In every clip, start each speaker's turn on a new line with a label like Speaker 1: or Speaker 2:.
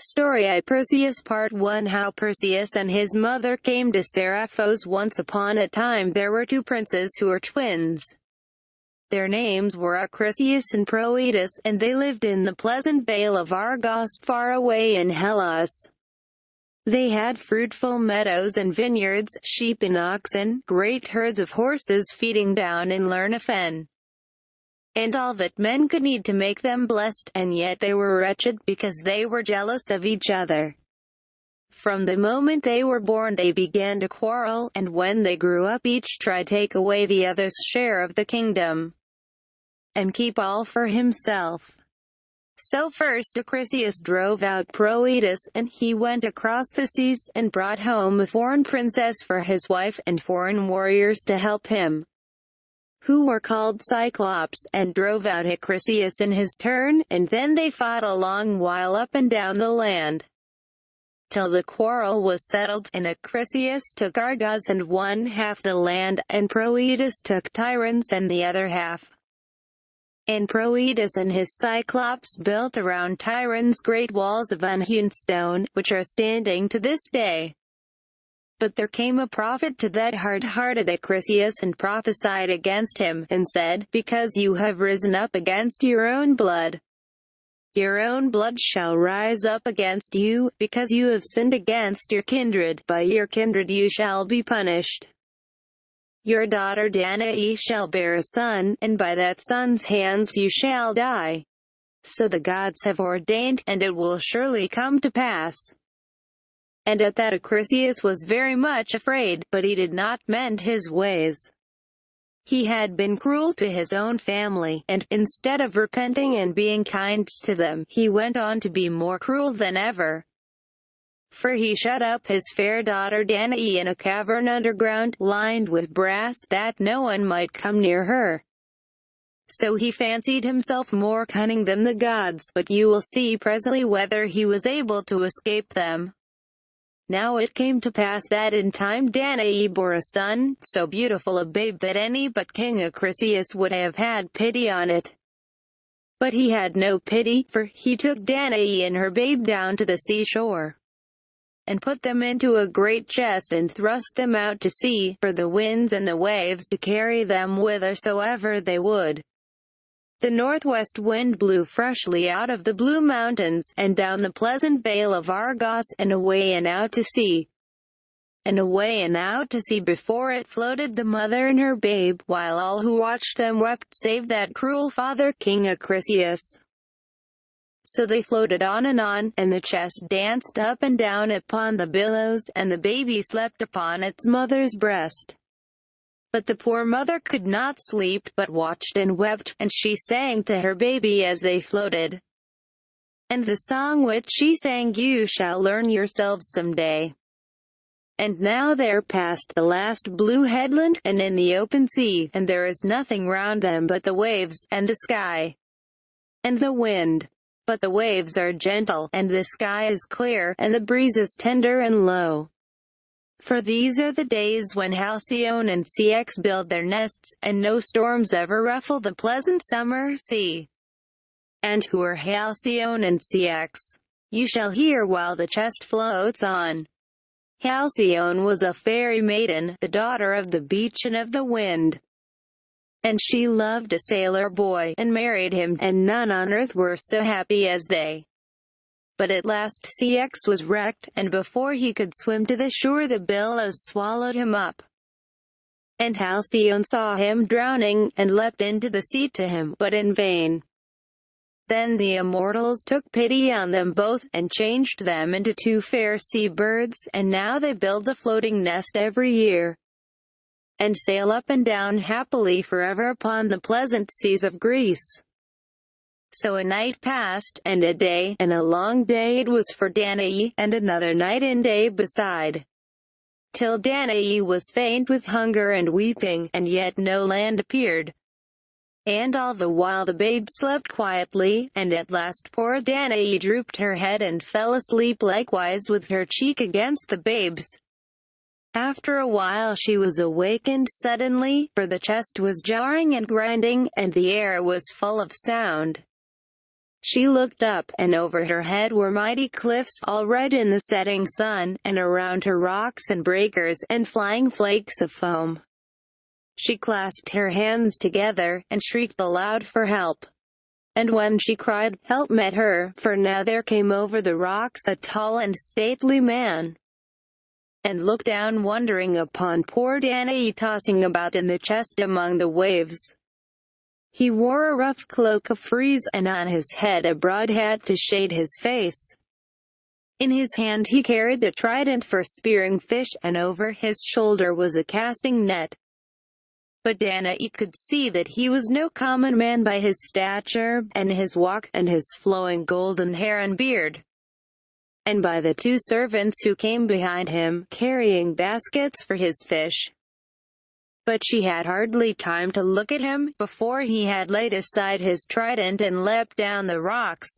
Speaker 1: Story Perseus Part 1 How Perseus and his mother came to Seriphos. Once upon a time there were two princes who were twins. Their names were Acrisius and Proetus, and they lived in the pleasant vale of Argos, far away in Hellas. They had fruitful meadows and vineyards, sheep and oxen, great herds of horses feeding down in Lernafen, and all that men could need to make them blessed, and yet they were wretched, because they were jealous of each other. From the moment they were born they began to quarrel, and when they grew up each tried to take away the other's share of the kingdom, and keep all for himself. So first Acrisius drove out Proetus, and he went across the seas, and brought home a foreign princess for his wife, and foreign warriors to help him, who were called Cyclops, and drove out Acrisius in his turn, and then they fought a long while up and down the land, till the quarrel was settled, and Acrisius took Argos and one half the land, and Proetus took Tyrannus and the other half. And Proetus and his Cyclops built around Tyrannus great walls of unhewn stone, which are standing to this day. But there came a prophet to that hard-hearted Acrisius and prophesied against him, and said, "Because you have risen up against your own blood shall rise up against you, because you have sinned against your kindred, by your kindred you shall be punished. Your daughter Danae shall bear a son, and by that son's hands you shall die. So the gods have ordained, and it will surely come to pass." And at that Acrisius was very much afraid, but he did not mend his ways. He had been cruel to his own family, and, instead of repenting and being kind to them, he went on to be more cruel than ever. For he shut up his fair daughter Danae in a cavern underground, lined with brass, that no one might come near her. So he fancied himself more cunning than the gods, but you will see presently whether he was able to escape them. Now it came to pass that in time Danae bore a son, so beautiful a babe that any but King Acrisius would have had pity on it. But he had no pity, for he took Danae and her babe down to the seashore, and put them into a great chest, and thrust them out to sea, for the winds and the waves to carry them whithersoever they would. The northwest wind blew freshly out of the blue mountains, and down the pleasant vale of Argos, and away and out to sea. And away and out to sea before it floated the mother and her babe, while all who watched them wept, save that cruel father, King Acrisius. So they floated on, and the chest danced up and down upon the billows, and the baby slept upon its mother's breast. But the poor mother could not sleep, but watched and wept, and she sang to her baby as they floated. And the song which she sang you shall learn yourselves some day. And now they're past the last blue headland, and in the open sea, and there is nothing round them but the waves, and the sky, and the wind. But the waves are gentle, and the sky is clear, and the breeze is tender and low. For these are the days when Halcyon and Ceyx build their nests, and no storms ever ruffle the pleasant summer sea. And who are Halcyon and Ceyx? You shall hear while the chest floats on. Halcyon was a fairy maiden, the daughter of the beach and of the wind. And she loved a sailor boy, and married him, and none on earth were so happy as they. But at last Ceyx was wrecked, and before he could swim to the shore the billows swallowed him up. And Halcyon saw him drowning, and leapt into the sea to him, but in vain. Then the immortals took pity on them both, and changed them into two fair sea birds, and now they build a floating nest every year, and sail up and down happily forever upon the pleasant seas of Greece. So a night passed, and a day, and a long day it was for Danae, and another night and day beside, till Danae was faint with hunger and weeping, and yet no land appeared. And all the while the babe slept quietly, and at last poor Danae drooped her head and fell asleep likewise with her cheek against the babe's. After a while she was awakened suddenly, for the chest was jarring and grinding, and the air was full of sound. She looked up, and over her head were mighty cliffs, all red in the setting sun, and around her rocks and breakers, and flying flakes of foam. She clasped her hands together, and shrieked aloud for help. And when she cried, help met her, for now there came over the rocks a tall and stately man, and looked down wondering upon poor Danae tossing about in the chest among the waves. He wore a rough cloak of frieze, and on his head a broad hat to shade his face. In his hand he carried a trident for spearing fish, and over his shoulder was a casting net. But Danae could see that he was no common man by his stature, and his walk, and his flowing golden hair and beard, and by the two servants who came behind him, carrying baskets for his fish. But she had hardly time to look at him, before he had laid aside his trident and leapt down the rocks,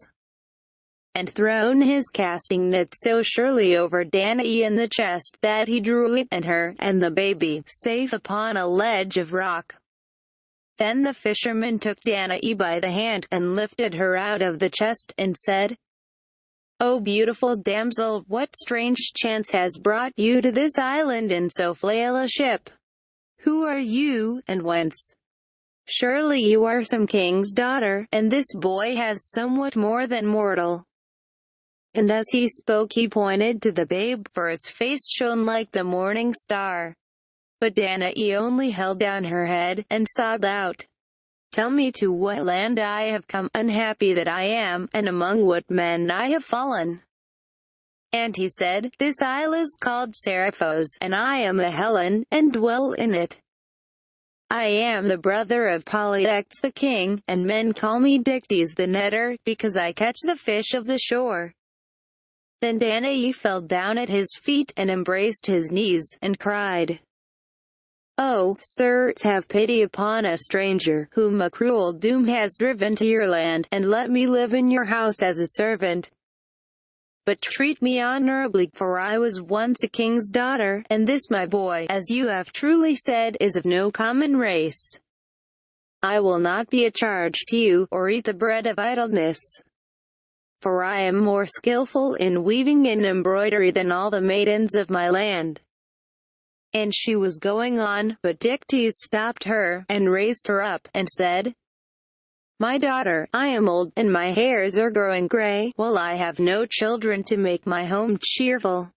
Speaker 1: and thrown his casting net so surely over Danae in the chest, that he drew it, and her, and the baby, safe upon a ledge of rock. Then the fisherman took Danae by the hand, and lifted her out of the chest, and said, O beautiful damsel, what strange chance has brought you to this island in so frail a ship? Who are you, and whence? Surely you are some king's daughter, and this boy has somewhat more than mortal. And as he spoke he pointed to the babe, for its face shone like the morning star. But Danae only held down her head, and sobbed out, Tell me to what land I have come, unhappy that I am, and among what men I have fallen. And he said, This isle is called Seriphos, and I am a Hellen, and dwell in it. I am the brother of Polydectes the king, and men call me Dictys the netter, because I catch the fish of the shore. Then Danae fell down at his feet, and embraced his knees, and cried, Oh, sir, have pity upon a stranger, whom a cruel doom has driven to your land, and let me live in your house as a servant. But treat me honorably, for I was once a king's daughter, and this my boy, as you have truly said, is of no common race. I will not be a charge to you, or eat the bread of idleness. For I am more skillful in weaving and embroidery than all the maidens of my land. And she was going on, but Dictys stopped her, and raised her up, and said, My daughter, I am old, and my hairs are growing gray, while I have no children to make my home cheerful.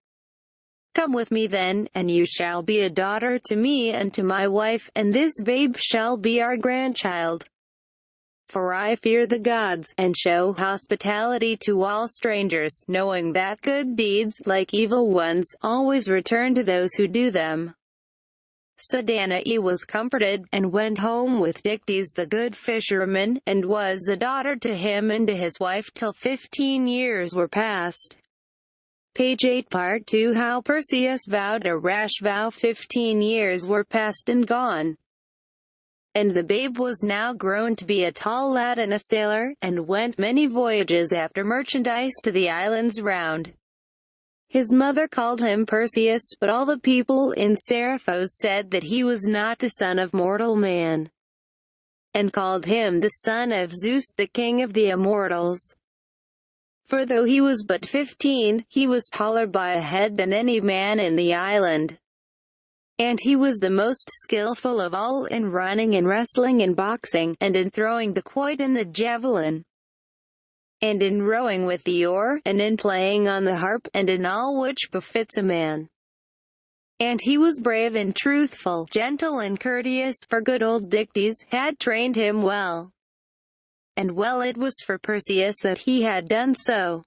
Speaker 1: Come with me then, and you shall be a daughter to me and to my wife, and this babe shall be our grandchild. For I fear the gods, and show hospitality to all strangers, knowing that good deeds, like evil ones, always return to those who do them. So Danae was comforted, and went home with Dictys the good fisherman, and was a daughter to him and to his wife till 15 years were past. Page 8 Part 2 How Perseus vowed a rash vow. 15 years were past and gone. And the babe was now grown to be a tall lad and a sailor, and went many voyages after merchandise to the islands round. His mother called him Perseus, but all the people in Seriphos said that he was not the son of mortal man, and called him the son of Zeus, the king of the immortals. For though he was but 15, he was taller by a head than any man in the island. And he was the most skillful of all in running and wrestling and boxing, and in throwing the quoit and the javelin, and in rowing with the oar, and in playing on the harp, and in all which befits a man. And he was brave and truthful, gentle and courteous, for good old Dictys had trained him well. And well it was for Perseus that he had done so.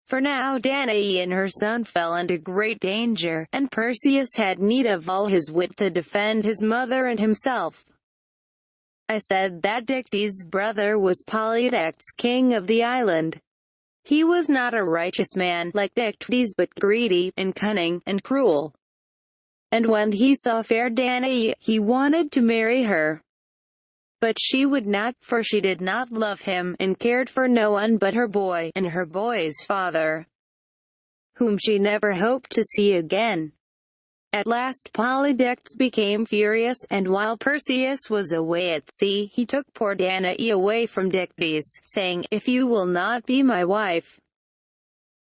Speaker 1: For now Danae and her son fell into great danger, and Perseus had need of all his wit to defend his mother and himself. I said that Dictys' brother was Polydectes, king of the island. He was not a righteous man like Dictys, but greedy, and cunning, and cruel. And when he saw fair Danae, he wanted to marry her. But she would not, for she did not love him, and cared for no one but her boy, and her boy's father, whom she never hoped to see again. At last Polydectes became furious, and while Perseus was away at sea, he took poor Danae away from Dictys, saying, "If you will not be my wife,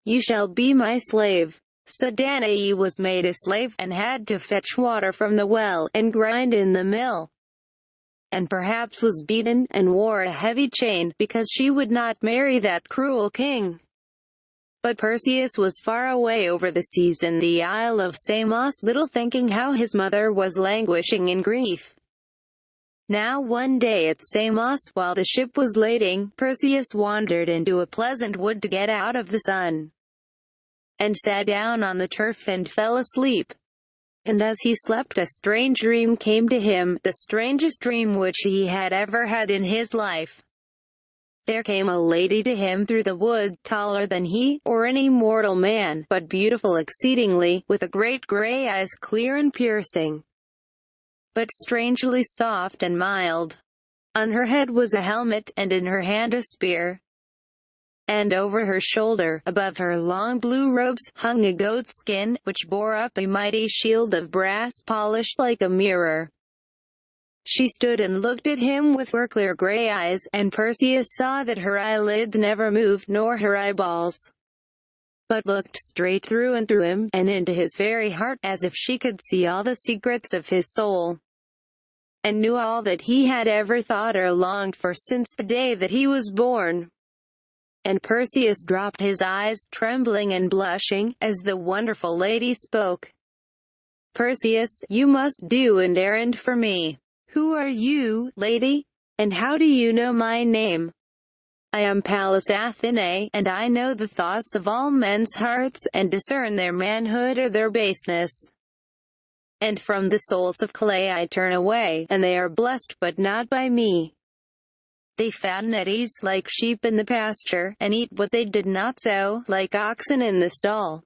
Speaker 1: you shall be my slave." So Danae was made a slave, and had to fetch water from the well, and grind in the mill, and perhaps was beaten, and wore a heavy chain, because she would not marry that cruel king. But Perseus was far away over the seas in the Isle of Samos, little thinking how his mother was languishing in grief. Now one day at Samos, while the ship was lading, Perseus wandered into a pleasant wood to get out of the sun, and sat down on the turf and fell asleep. And as he slept, a strange dream came to him, the strangest dream which he had ever had in his life. There came a lady to him through the wood, taller than he, or any mortal man, but beautiful exceedingly, with a great grey eyes, clear and piercing, but strangely soft and mild. On her head was a helmet, and in her hand a spear. And over her shoulder, above her long blue robes, hung a goat skin, which bore up a mighty shield of brass polished like a mirror. She stood and looked at him with her clear grey eyes, and Perseus saw that her eyelids never moved, nor her eyeballs, but looked straight through and through him, and into his very heart, as if she could see all the secrets of his soul, and knew all that he had ever thought or longed for since the day that he was born. And Perseus dropped his eyes, trembling and blushing, as the wonderful lady spoke. "Perseus, you must do an errand for me." "Who are you, lady? And how do you know my name?" "I am Pallas Athenae, and I know the thoughts of all men's hearts, and discern their manhood or their baseness. And from the souls of clay I turn away, and they are blessed, but not by me. They fatten at ease, like sheep in the pasture, and eat what they did not sow, like oxen in the stall.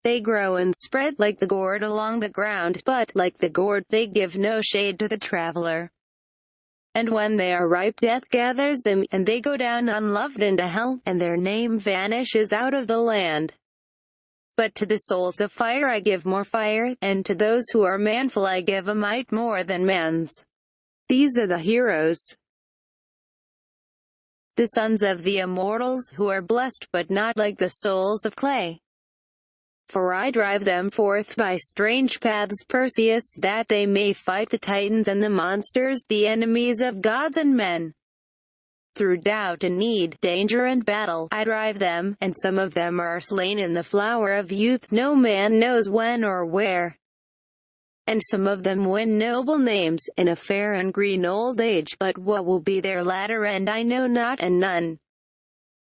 Speaker 1: They grow and spread like the gourd along the ground, but, like the gourd, they give no shade to the traveler. And when they are ripe, death gathers them, and they go down unloved into hell, and their name vanishes out of the land. But to the souls of fire I give more fire, and to those who are manful I give a might more than man's. These are the heroes, the sons of the immortals, who are blessed, but not like the souls of clay. For I drive them forth by strange paths, Perseus, that they may fight the Titans and the monsters, the enemies of gods and men. Through doubt and need, danger and battle, I drive them, and some of them are slain in the flower of youth, no man knows when or where. And some of them win noble names, in a fair and green old age, but what will be their latter end I know not, and none,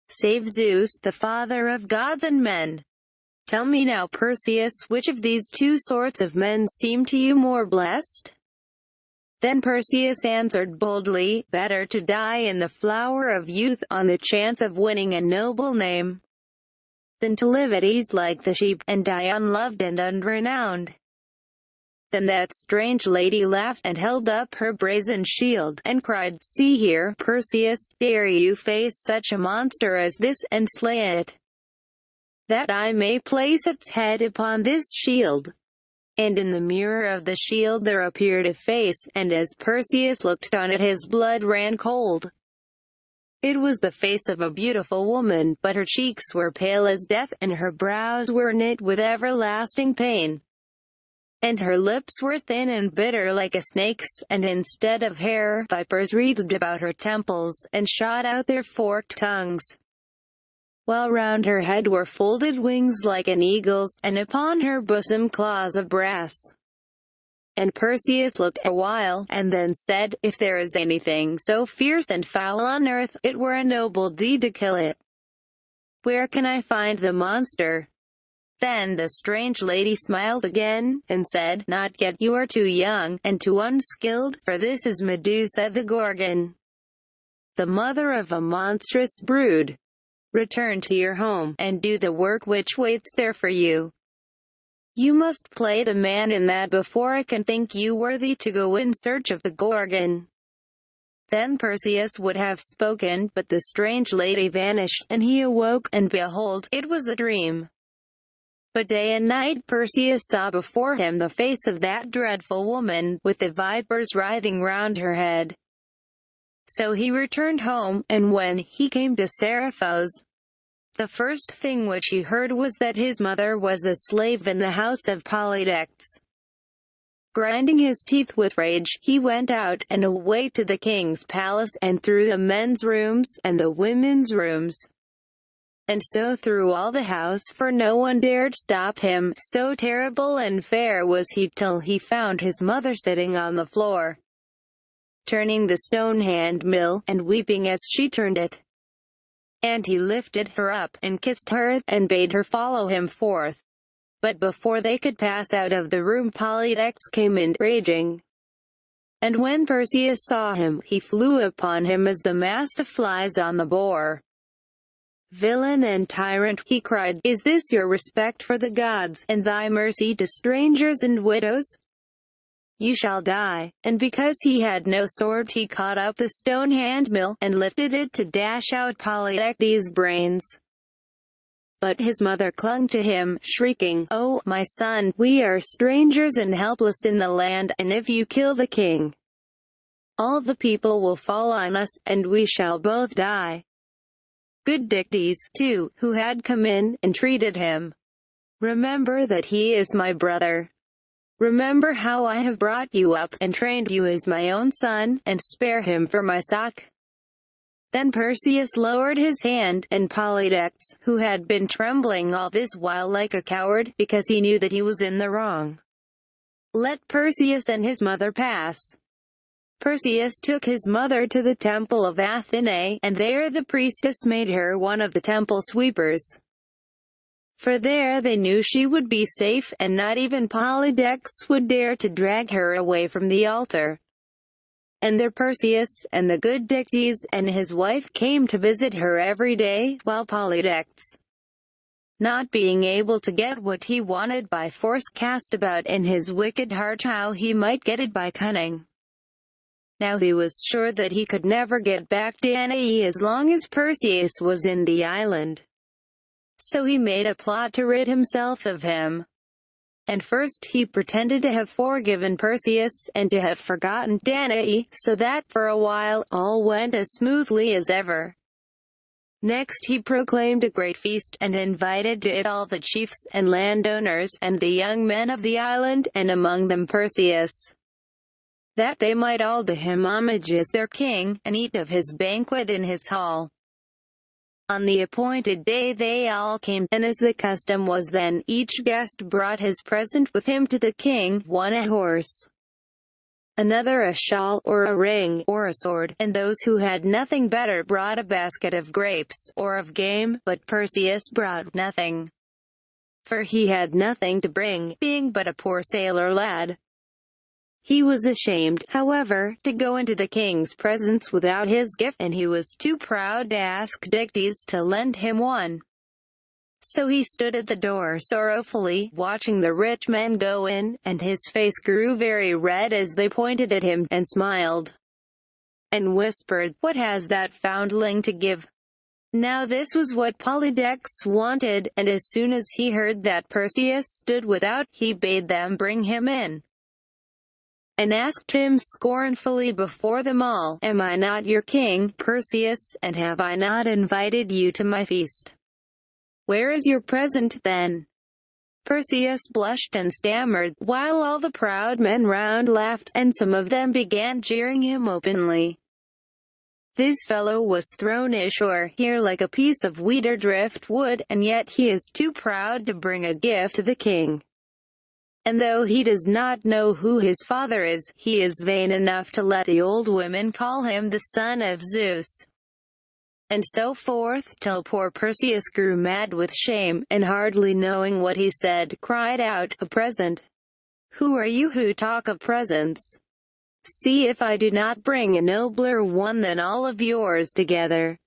Speaker 1: save Zeus, the father of gods and men. Tell me now, Perseus, which of these two sorts of men seem to you more blessed?" Then Perseus answered boldly, "Better to die in the flower of youth, on the chance of winning a noble name, than to live at ease like the sheep, and die unloved and unrenowned." Then that strange lady laughed, and held up her brazen shield, and cried, "See here, Perseus, dare you face such a monster as this, and slay it, that I may place its head upon this shield." And in the mirror of the shield there appeared a face, and as Perseus looked on it his blood ran cold. It was the face of a beautiful woman, but her cheeks were pale as death, and her brows were knit with everlasting pain, and her lips were thin and bitter like a snake's, and instead of hair, vipers wreathed about her temples, and shot out their forked tongues, while round her head were folded wings like an eagle's, and upon her bosom claws of brass. And Perseus looked a while, and then said, "If there is anything so fierce and foul on earth, it were a noble deed to kill it. Where can I find the monster?" Then the strange lady smiled again, and said, "Not yet, you are too young, and too unskilled, for this is Medusa the Gorgon, the mother of a monstrous brood. Return to your home, and do the work which waits there for you. You must play the man in that before I can think you worthy to go in search of the Gorgon." Then Perseus would have spoken, but the strange lady vanished, and he awoke, and behold, it was a dream. But day and night Perseus saw before him the face of that dreadful woman, with the vipers writhing round her head. So he returned home, and when he came to Seriphos, the first thing which he heard was that his mother was a slave in the house of Polydectes. Grinding his teeth with rage, he went out and away to the king's palace, and through the men's rooms, and the women's rooms, and so through all the house, for no one dared stop him, so terrible and fair was he, till he found his mother sitting on the floor, turning the stone hand mill, and weeping as she turned it. And he lifted her up, and kissed her, and bade her follow him forth. But before they could pass out of the room Polydectes came in, raging. And when Perseus saw him, he flew upon him as the mastiff flies on the boar. "Villain and tyrant," he cried, "is this your respect for the gods, and thy mercy to strangers and widows? You shall die." And because he had no sword, he caught up the stone handmill, and lifted it to dash out Polydectes' brains. But his mother clung to him, shrieking, "Oh, my son, we are strangers and helpless in the land, and if you kill the king, all the people will fall on us, and we shall both die." Good Dictys, too, who had come in, entreated him, "Remember that he is my brother. Remember how I have brought you up, and trained you as my own son, and spare him for my sake." Then Perseus lowered his hand, and Polydectes, who had been trembling all this while like a coward, because he knew that he was in the wrong, let Perseus and his mother pass. Perseus took his mother to the temple of Athene, and there the priestess made her one of the temple sweepers. For there they knew she would be safe, and not even Polydectes would dare to drag her away from the altar. And there Perseus, and the good Dictys, and his wife came to visit her every day, while Polydectes, not being able to get what he wanted by force, cast about in his wicked heart how he might get it by cunning. Now he was sure that he could never get back Danae as long as Perseus was in the island. So he made a plot to rid himself of him. And first he pretended to have forgiven Perseus, and to have forgotten Danae, so that, for a while, all went as smoothly as ever. Next he proclaimed a great feast, and invited to it all the chiefs, and landowners, and the young men of the island, and among them Perseus, that they might all do him homage as their king, and eat of his banquet in his hall. On the appointed day they all came, and as the custom was then, each guest brought his present with him to the king, one a horse, another a shawl, or a ring, or a sword, and those who had nothing better brought a basket of grapes, or of game, but Perseus brought nothing, for he had nothing to bring, being but a poor sailor lad. He was ashamed, however, to go into the king's presence without his gift, and he was too proud to ask Dictys to lend him one. So he stood at the door sorrowfully, watching the rich men go in, and his face grew very red as they pointed at him, and smiled, and whispered, "What has that foundling to give?" Now this was what Polydectes wanted, and as soon as he heard that Perseus stood without, he bade them bring him in, and asked him scornfully before them all, "Am I not your king, Perseus, and have I not invited you to my feast? Where is your present, then?" Perseus blushed and stammered, while all the proud men round laughed, and some of them began jeering him openly. "This fellow was thrown ashore here like a piece of wheat or driftwood, and yet he is too proud to bring a gift to the king. And though he does not know who his father is, he is vain enough to let the old women call him the son of Zeus." And so forth, till poor Perseus grew mad with shame, and hardly knowing what he said, cried out, "A present! Who are you who talk of presents? See if I do not bring a nobler one than all of yours together."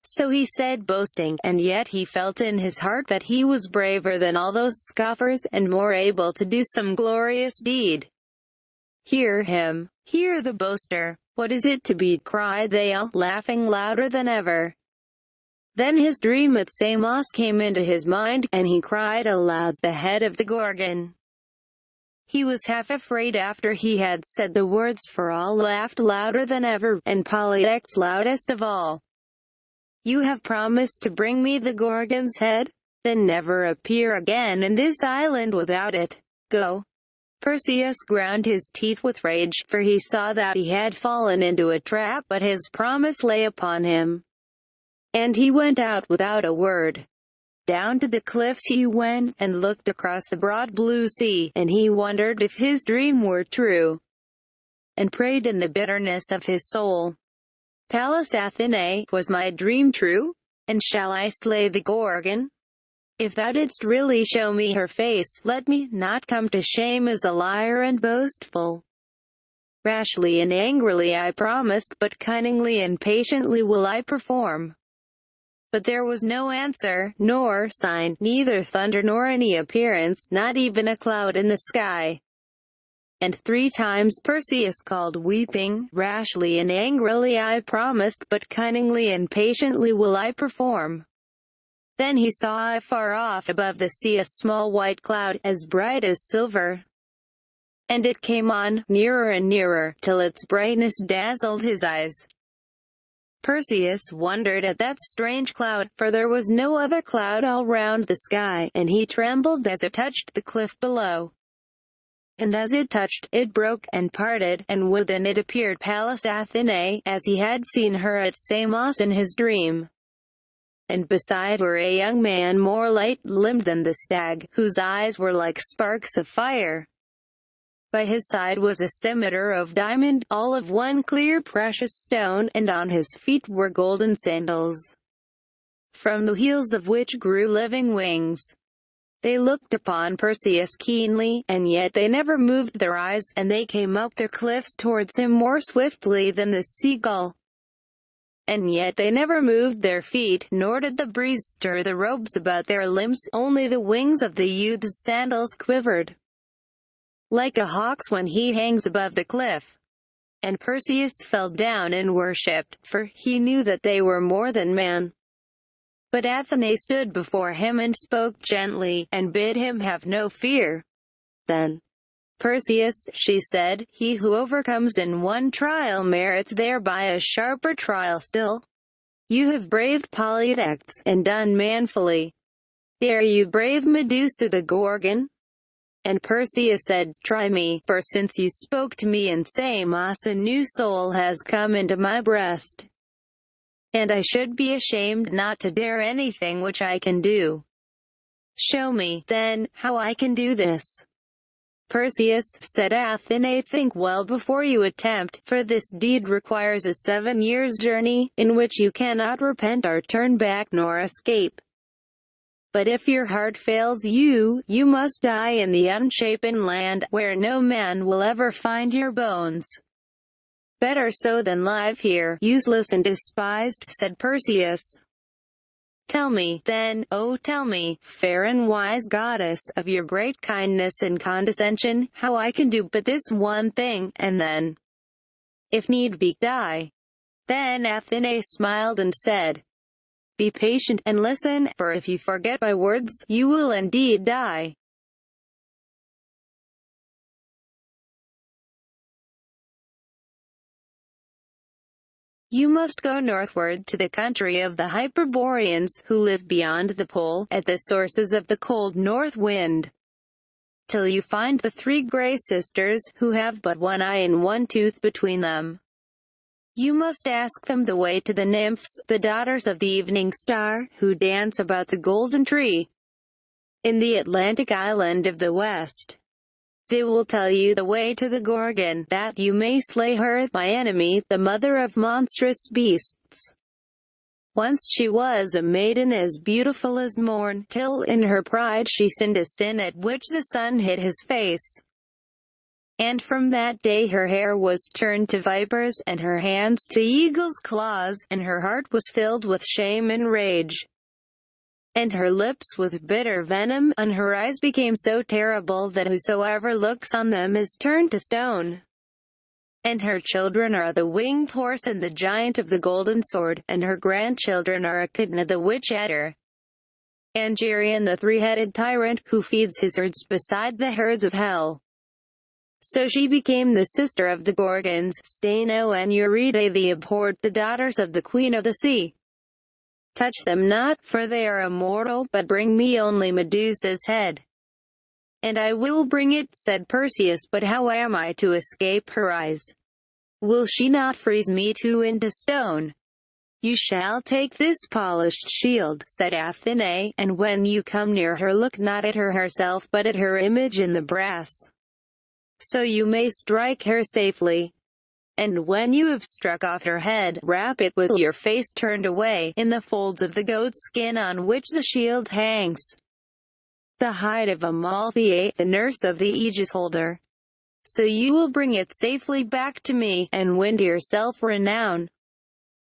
Speaker 1: So he said, boasting, and yet he felt in his heart that he was braver than all those scoffers, and more able to do some glorious deed. "Hear him! Hear the boaster! What is it to be?" cried they all, laughing louder than ever. Then his dream at Samos came into his mind, and he cried aloud, "The head of the Gorgon." He was half afraid after he had said the words, for all laughed louder than ever, and Polydex loudest of all. "You have promised to bring me the Gorgon's head? Then never appear again in this island without it. Go." Perseus ground his teeth with rage, for he saw that he had fallen into a trap, but his promise lay upon him. And he went out without a word. Down to the cliffs he went, and looked across the broad blue sea, and he wondered if his dream were true, and prayed in the bitterness of his soul, "Pallas Athenae, was my dream true? And shall I slay the Gorgon? If thou didst really show me her face, let me not come to shame as a liar and boastful. Rashly and angrily I promised, but cunningly and patiently will I perform." But there was no answer, nor sign, neither thunder nor any appearance, not even a cloud in the sky. And 3 times Perseus called, weeping, "Rashly and angrily I promised, but cunningly and patiently will I perform." Then he saw afar off above the sea a small white cloud, as bright as silver. And it came on, nearer and nearer, till its brightness dazzled his eyes. Perseus wondered at that strange cloud, for there was no other cloud all round the sky, and he trembled as it touched the cliff below. And as it touched, it broke, and parted, and within it appeared Pallas Athenae, as he had seen her at Samos in his dream. And beside her a young man more light-limbed than the stag, whose eyes were like sparks of fire. By his side was a scimitar of diamond, all of one clear precious stone, and on his feet were golden sandals, from the heels of which grew living wings. They looked upon Perseus keenly, and yet they never moved their eyes, and they came up their cliffs towards him more swiftly than the seagull. And yet they never moved their feet, nor did the breeze stir the robes about their limbs, only the wings of the youth's sandals quivered, like a hawk's when he hangs above the cliff. And Perseus fell down and worshipped, for he knew that they were more than man. But Athenae stood before him and spoke gently, and bid him have no fear. Then, "Perseus," she said, "he who overcomes in one trial merits thereby a sharper trial still. You have braved Polydex, and done manfully. Dare you brave Medusa the Gorgon?" And Perseus said, "Try me, for since you spoke to me in Samos a new soul has come into my breast. And I should be ashamed not to dare anything which I can do. Show me, then, how I can do this." "Perseus," said Athenae, "think well before you attempt, for this deed requires a 7 years' journey, in which you cannot repent or turn back nor escape. But if your heart fails you, you must die in the unshapen land, where no man will ever find your bones. Better so than live here, useless and despised," said Perseus. "Tell me, then, oh tell me, fair and wise goddess, of your great kindness and condescension, how I can do but this one thing, and then, if need be, die." Then Athenae smiled and said, "Be patient, and listen, for if you forget my words, you will indeed die. You must go northward to the country of the Hyperboreans, who live beyond the pole, at the sources of the cold north wind, till you find the 3 gray sisters, who have but one eye and one tooth between them. You must ask them the way to the nymphs, the daughters of the evening star, who dance about the golden tree, in the Atlantic island of the west. They will tell you the way to the Gorgon, that you may slay her, my enemy, the mother of monstrous beasts. Once she was a maiden as beautiful as morn, till in her pride she sinned a sin at which the sun hid his face. And from that day her hair was turned to vipers, and her hands to eagle's claws, and her heart was filled with shame and rage, and her lips with bitter venom, and her eyes became so terrible that whosoever looks on them is turned to stone. And her children are the winged horse and the giant of the golden sword, and her grandchildren are Echidna the witch-eater, and Geryon the three-headed tyrant, who feeds his herds beside the herds of hell. So she became the sister of the Gorgons, Steno and Eurydice the abhorred, the daughters of the queen of the sea. Touch them not, for they are immortal, but bring me only Medusa's head. And I will bring it, said Perseus, but how am I to escape her eyes? Will she not freeze me too into stone? You shall take this polished shield, said Athene, and when you come near her look not at her herself but at her image in the brass, so you may strike her safely. And when you have struck off her head, wrap it with your face turned away, in the folds of the goat skin on which the shield hangs, the hide of Amalthea, the nurse of the aegis holder. So you will bring it safely back to me, and win to yourself renown,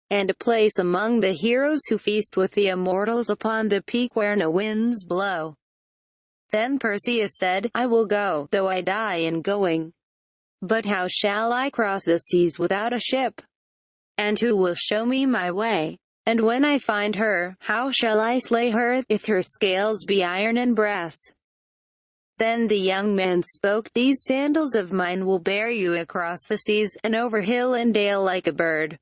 Speaker 1: and a place among the heroes who feast with the immortals upon the peak where no winds blow. Then Perseus said, I will go, though I die in going. But how shall I cross the seas without a ship? And who will show me my way? And when I find her, how shall I slay her, if her scales be iron and brass? Then the young man spoke, These sandals of mine will bear you across the seas, and over hill and dale like a bird,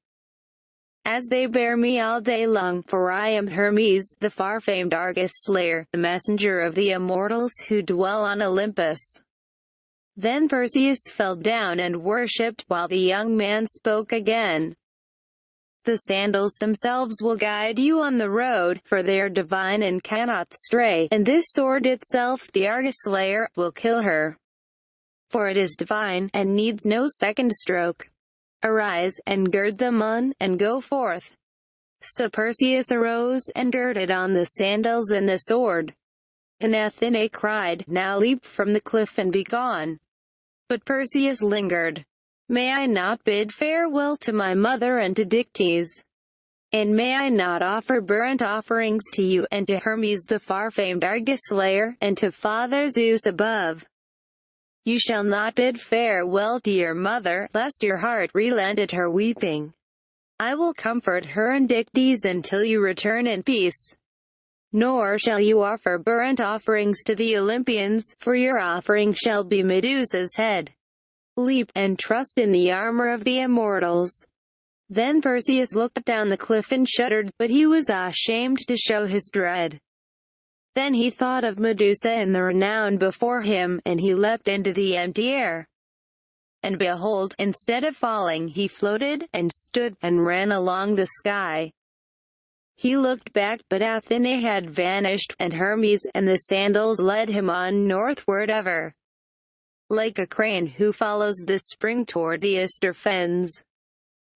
Speaker 1: as they bear me all day long, for I am Hermes, the far-famed Argus slayer, the messenger of the immortals who dwell on Olympus. Then Perseus fell down and worshipped, while the young man spoke again. The sandals themselves will guide you on the road, for they are divine and cannot stray, and this sword itself, the Argus slayer, will kill her, for it is divine, and needs no second stroke. Arise, and gird them on, and go forth. So Perseus arose, and girded on the sandals and the sword. And Athene cried, Now leap from the cliff and be gone. But Perseus lingered. May I not bid farewell to my mother and to Dictys? And may I not offer burnt offerings to you, and to Hermes the far-famed Argus slayer, and to Father Zeus above? You shall not bid farewell to your mother, lest your heart relent at her weeping. I will comfort her and Dictys until you return in peace. Nor shall you offer burnt offerings to the Olympians, for your offering shall be Medusa's head. Leap, and trust in the armor of the immortals. Then Perseus looked down the cliff and shuddered, but he was ashamed to show his dread. Then he thought of Medusa and the renown before him, and he leapt into the empty air. And behold, instead of falling he floated, and stood, and ran along the sky. He looked back, but Athene had vanished, and Hermes and the sandals led him on northward ever, like a crane who follows the spring toward the Ister fens.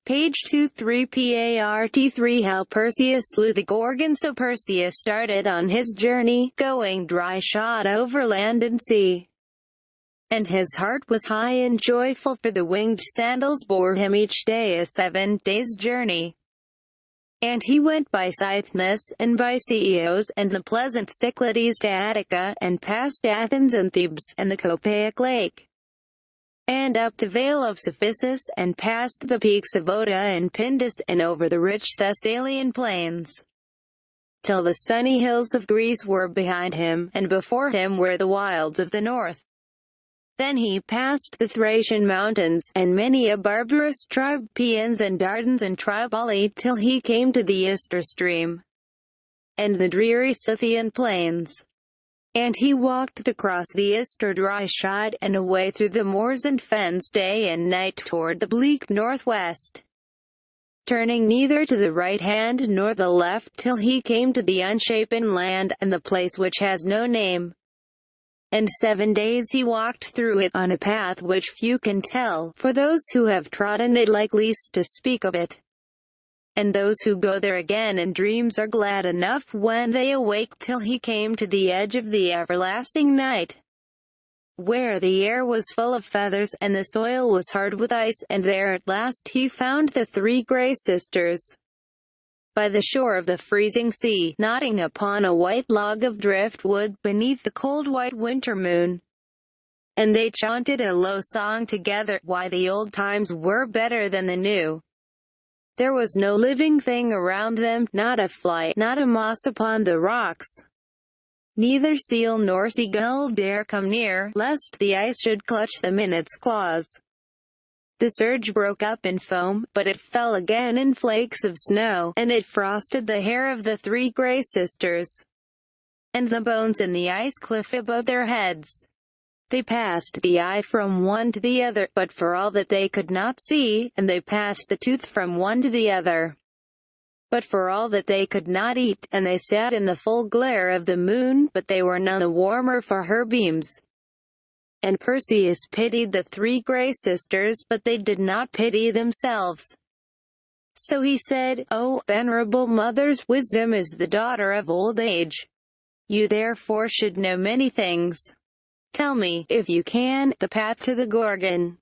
Speaker 1: Page 23 Part 3 How Perseus slew the Gorgon. So Perseus started on his journey, going dry-shod over land and sea. And his heart was high and joyful, for the winged sandals bore him each day a 7 days' journey. And he went by Cythnus, and by Ceos, and the pleasant Cyclades to Attica, and past Athens and Thebes, and the Copaic lake, and up the vale of Cephissus, and past the peaks of Oda and Pindus, and over the rich Thessalian plains, till the sunny hills of Greece were behind him, and before him were the wilds of the north. Then he passed the Thracian mountains, and many a barbarous tribe, Paeans and Dardans and Triballi, till he came to the Ister stream, and the dreary Scythian plains. And he walked across the Ister dry-shod, and away through the moors and fens day and night toward the bleak northwest, turning neither to the right hand nor the left, till he came to the unshapen land, and the place which has no name. And 7 days he walked through it, on a path which few can tell, for those who have trodden it like least to speak of it. And those who go there again in dreams are glad enough when they awake, till he came to the edge of the everlasting night, where the air was full of feathers, and the soil was hard with ice, and there at last he found the 3 grey sisters, by the shore of the freezing sea, nodding upon a white log of driftwood, beneath the cold white winter moon. and they chanted a low song together, why the old times were better than the new. There was no living thing around them, not a fly, not a moss upon the rocks. Neither seal nor seagull dare come near, lest the ice should clutch them in its claws. The surge broke up in foam, but it fell again in flakes of snow, and it frosted the hair of the three Grey Sisters, and the bones in the ice cliff above their heads. They passed the eye from one to the other, but for all that they could not see, and they passed the tooth from one to the other, but for all that they could not eat, and they sat in the full glare of the moon, but they were none the warmer for her beams. And Perseus pitied the three Grey Sisters, but they did not pity themselves. So he said, "O venerable mothers, wisdom is the daughter of old age. You therefore should know many things. Tell me, if you can, the path to the Gorgon."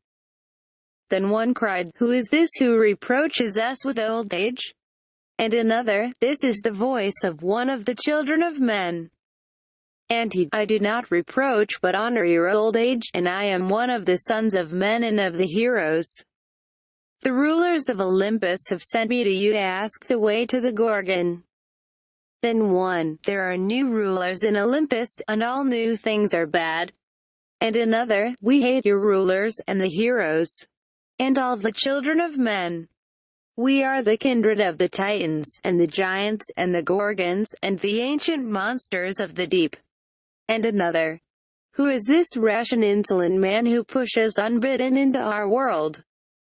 Speaker 1: Then one cried, "Who is this who reproaches us with old age?" And another, "This is the voice of one of the children of men." And he, "I do not reproach but honor your old age, and I am one of the sons of men and of the heroes. The rulers of Olympus have sent me to you to ask the way to the Gorgon." Then one, "There are new rulers in Olympus, and all new things are bad." And another, "We hate your rulers, and the heroes, and all the children of men. We are the kindred of the Titans, and the giants, and the Gorgons, and the ancient monsters of the deep." And another, "Who is this rash and insolent man who pushes unbidden into our world?"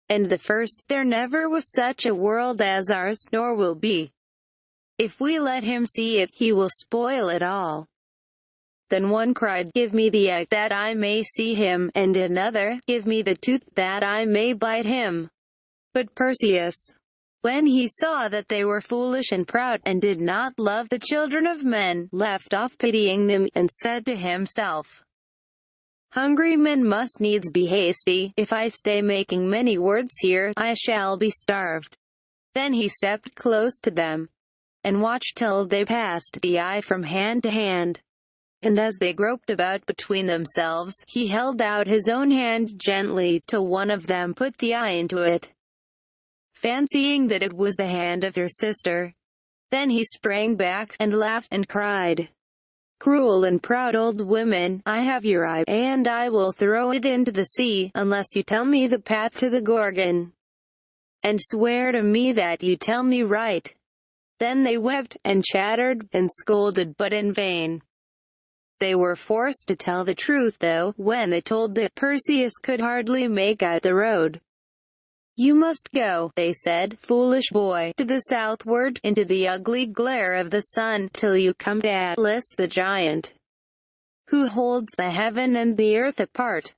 Speaker 1: And the first, "There never was such a world as ours, nor will be. If we let him see it, he will spoil it all." Then one cried, "Give me the eye, that I may see him," and another, "Give me the tooth, that I may bite him." But Perseus, when he saw that they were foolish and proud, and did not love the children of men, left off pitying them, and said to himself, "Hungry men must needs be hasty. If I stay making many words here, I shall be starved." Then he stepped close to them, and watched till they passed the eye from hand to hand. And as they groped about between themselves, he held out his own hand gently, till one of them put the eye into it, fancying that it was the hand of her sister. Then he sprang back, and laughed, and cried, "Cruel and proud old women, I have your eye, and I will throw it into the sea, unless you tell me the path to the Gorgon. And swear to me that you tell me right." Then they wept, and chattered, and scolded, but in vain. They were forced to tell the truth though, when they told that Perseus could hardly make out the road. "You must go," they said, "foolish boy, to the southward, into the ugly glare of the sun, till you come to Atlas the giant, who holds the heaven and the earth apart.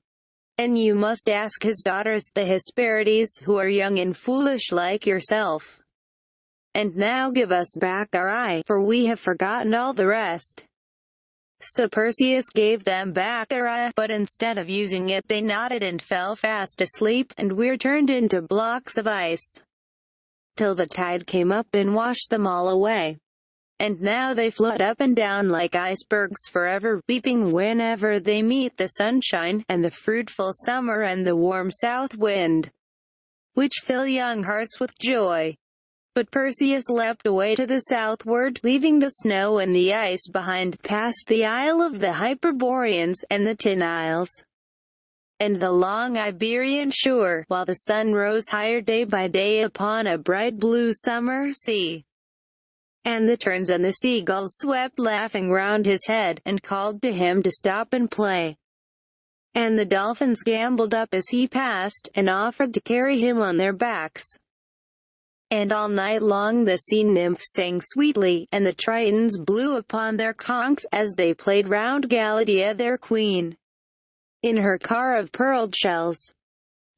Speaker 1: And you must ask his daughters, the Hesperides, who are young and foolish like yourself. And now give us back our eye, for we have forgotten all the rest." So Perseus gave them back their eye, but instead of using it they nodded and fell fast asleep, and were turned into blocks of ice, till the tide came up and washed them all away. And now they float up and down like icebergs forever, weeping whenever they meet the sunshine, and the fruitful summer and the warm south wind, which fill young hearts with joy. But Perseus leapt away to the southward, leaving the snow and the ice behind, past the Isle of the Hyperboreans, and the Tin Isles, and the long Iberian shore, while the sun rose higher day by day upon a bright blue summer sea. And the terns and the seagulls swept laughing round his head, and called to him to stop and play. And the dolphins gamboled up as he passed, and offered to carry him on their backs. And all night long the sea nymphs sang sweetly, and the Tritons blew upon their conchs, as they played round Galatea their queen, in her car of pearled shells.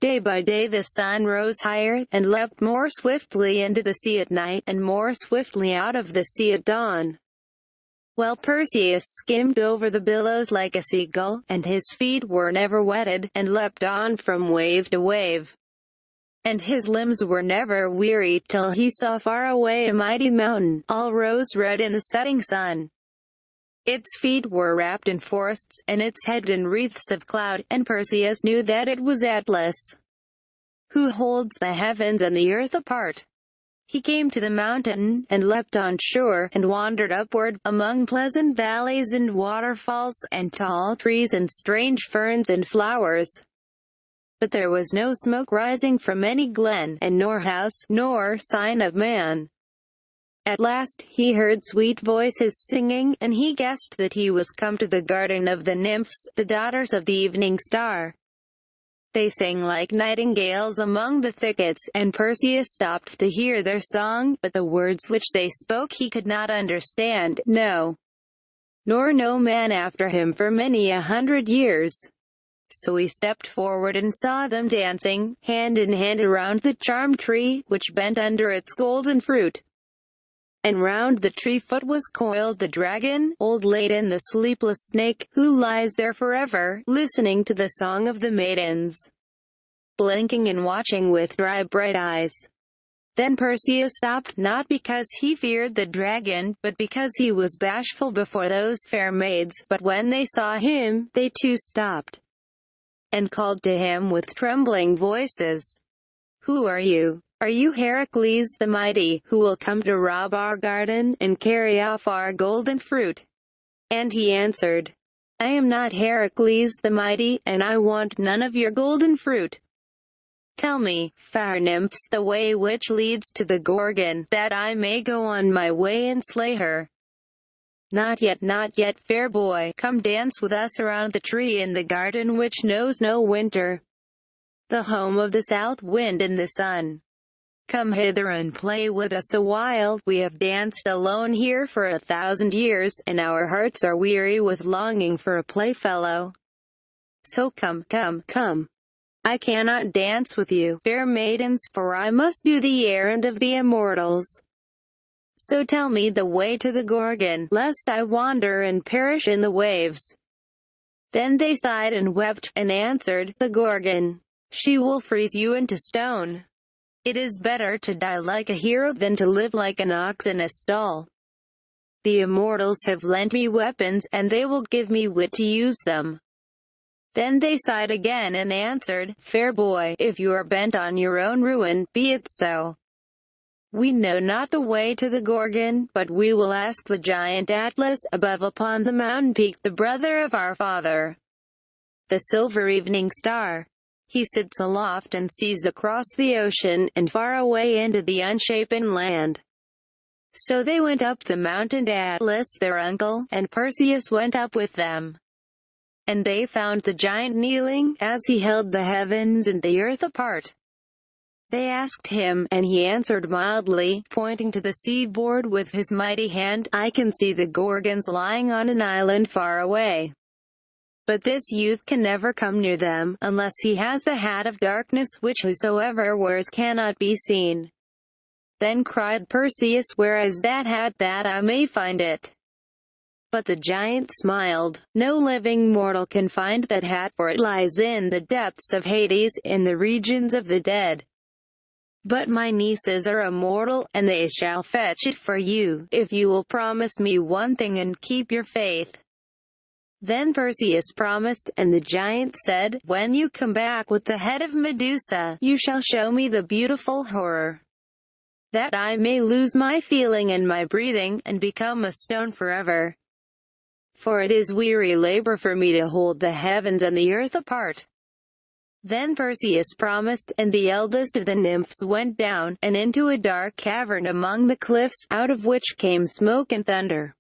Speaker 1: Day by day the sun rose higher, and leapt more swiftly into the sea at night, and more swiftly out of the sea at dawn, while Perseus skimmed over the billows like a seagull, and his feet were never wetted, and leapt on from wave to wave, and his limbs were never weary, till he saw far away a mighty mountain, all rose red in the setting sun. Its feet were wrapped in forests, and its head in wreaths of cloud, and Perseus knew that it was Atlas, who holds the heavens and the earth apart. He came to the mountain, and leapt on shore, and wandered upward, among pleasant valleys and waterfalls, and tall trees and strange ferns and flowers. But there was no smoke rising from any glen, and nor house, nor sign of man. At last, he heard sweet voices singing, and he guessed that he was come to the garden of the nymphs, the daughters of the evening star. They sang like nightingales among the thickets, and Perseus stopped to hear their song, but the words which they spoke he could not understand, no, nor no man after him for many 100 years. So he stepped forward and saw them dancing, hand in hand around the charmed tree, which bent under its golden fruit. And round the tree foot was coiled the dragon, old laden the sleepless snake, who lies there forever, listening to the song of the maidens, blinking and watching with dry bright eyes. Then Perseus stopped, not because he feared the dragon, but because he was bashful before those fair maids. But when they saw him, they too stopped, and called to him with trembling voices, "Who are you? Are you Heracles the mighty, who will come to rob our garden, and carry off our golden fruit?" And he answered, "I am not Heracles the mighty, and I want none of your golden fruit. Tell me, fair nymphs, the way which leads to the Gorgon, that I may go on my way and slay her." Not yet, fair boy, come dance with us around the tree in the garden which knows no winter, the home of the south wind and the sun. Come hither and play with us a while. We have danced alone here for 1,000 years, and our hearts are weary with longing for a playfellow. So come. I cannot dance with you, fair maidens, for I must do the errand of the immortals. So tell me the way to the Gorgon, lest I wander and perish in the waves." Then they sighed and wept, and answered, "The Gorgon, she will freeze you into stone. It is better to die like a hero than to live like an ox in a stall. The immortals have lent me weapons, and they will give me wit to use them." Then they sighed again and answered, "Fair boy, if you are bent on your own ruin, be it so. We know not the way to the Gorgon, but we will ask the giant Atlas, above upon the mountain peak, the brother of our father, the silver evening star. He sits aloft and sees across the ocean, and far away into the unshapen land." So they went up the mountain to Atlas their uncle, and Perseus went up with them. And they found the giant kneeling, as he held the heavens and the earth apart. They asked him, and he answered mildly, pointing to the seaboard with his mighty hand, "I can see the Gorgons lying on an island far away. But this youth can never come near them, unless he has the hat of darkness, which whosoever wears cannot be seen." Then cried Perseus, "Where is that hat, that I may find it?" But the giant smiled. "No living mortal can find that hat, for it lies in the depths of Hades, in the regions of the dead. But my nieces are immortal, and they shall fetch it for you, if you will promise me one thing and keep your faith." Then Perseus promised, and the giant said, "When you come back with the head of Medusa, you shall show me the beautiful horror, that I may lose my feeling and my breathing, and become a stone forever. For it is weary labor for me to hold the heavens and the earth apart." Then Perseus promised, and the eldest of the nymphs went down, and into a dark cavern among the cliffs, out of which came smoke and thunder.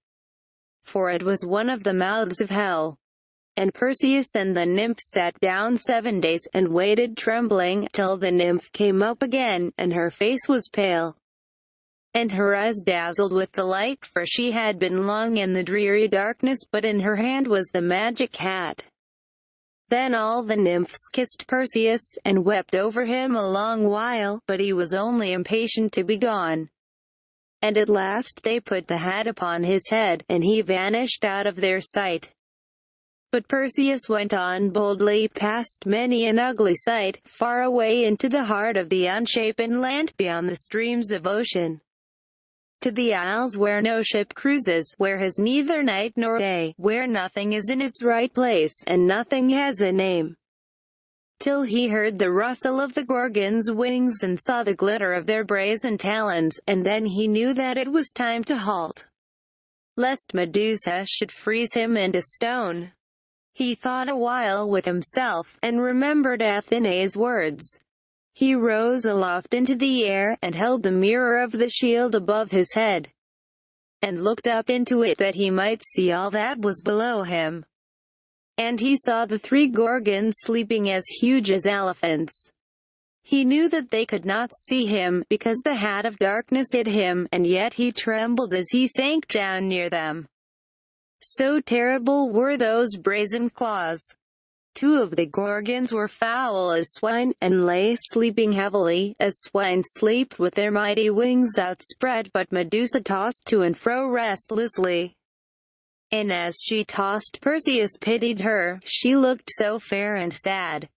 Speaker 1: For it was one of the mouths of hell. And Perseus and the nymph sat down 7 days, and waited trembling, till the nymph came up again, and her face was pale, and her eyes dazzled with the light, for she had been long in the dreary darkness, but in her hand was the magic hat. Then all the nymphs kissed Perseus, and wept over him a long while, but he was only impatient to be gone. And at last they put the hat upon his head, and he vanished out of their sight. But Perseus went on boldly, past many an ugly sight, far away into the heart of the unshapen land, beyond the streams of ocean. to the isles where no ship cruises, where has neither night nor day, where nothing is in its right place, and nothing has a name. Till he heard the rustle of the Gorgons' wings and saw the glitter of their brazen talons, and then he knew that it was time to halt, lest Medusa should freeze him into stone. He thought a while with himself, and remembered Athene's words. He rose aloft into the air, and held the mirror of the shield above his head, and looked up into it that he might see all that was below him. And he saw the 3 Gorgons sleeping as huge as elephants. He knew that they could not see him, because the hat of darkness hid him, and yet he trembled as he sank down near them. So terrible were those brazen claws. 2 of the Gorgons were foul as swine, and lay sleeping heavily, as swine sleep with their mighty wings outspread, but Medusa tossed to and fro restlessly. And as she tossed, Perseus pitied her, she looked so fair and sad.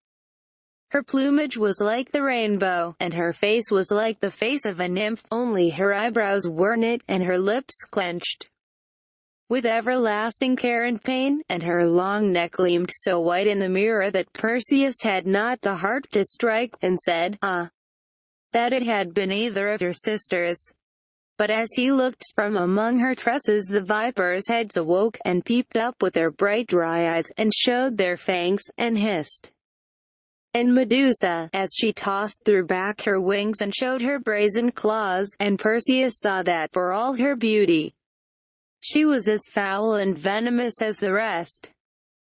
Speaker 1: Her plumage was like the rainbow, and her face was like the face of a nymph, only her eyebrows were knit, and her lips clenched with everlasting care and pain, and her long neck gleamed so white in the mirror that Perseus had not the heart to strike, and said, "Ah, that it had been either of your sisters." But as he looked from among her tresses, the vipers' heads awoke, and peeped up with their bright dry eyes, and showed their fangs, and hissed. And Medusa, as she tossed, threw back her wings and showed her brazen claws, and Perseus saw that, for all her beauty, she was as foul and venomous as the rest.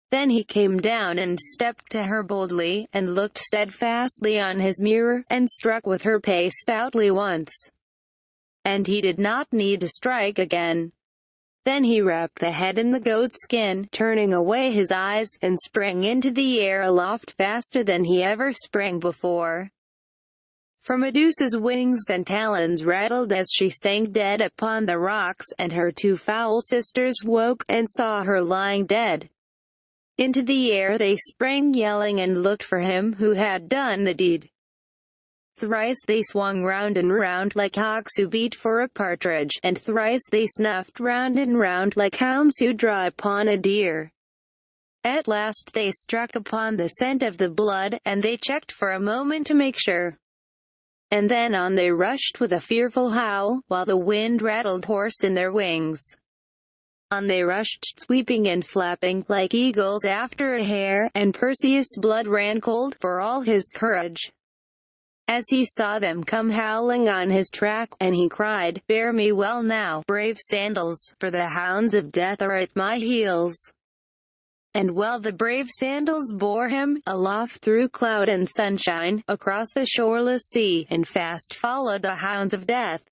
Speaker 1: Then he came down and stepped to her boldly, and looked steadfastly on his mirror, and struck with her pace stoutly once. And he did not need to strike again. Then he wrapped the head in the goat skin, turning away his eyes, and sprang into the air aloft faster than he ever sprang before. For Medusa's wings and talons rattled as she sank dead upon the rocks, and her 2 foul sisters woke, and saw her lying dead. Into the air they sprang yelling, and looked for him who had done the deed. Thrice they swung round and round like hawks who beat for a partridge, and thrice they snuffed round and round like hounds who draw upon a deer. At last they struck upon the scent of the blood, and they checked for a moment to make sure. And then on they rushed with a fearful howl, while the wind rattled hoarse in their wings. On they rushed, sweeping and flapping, like eagles after a hare, and Perseus' blood ran cold, for all his courage, as he saw them come howling on his track, and he cried, "Bear me well now, brave Sandals, for the hounds of death are at my heels." And well the brave Sandals bore him, aloft through cloud and sunshine, across the shoreless sea, and fast followed the hounds of death,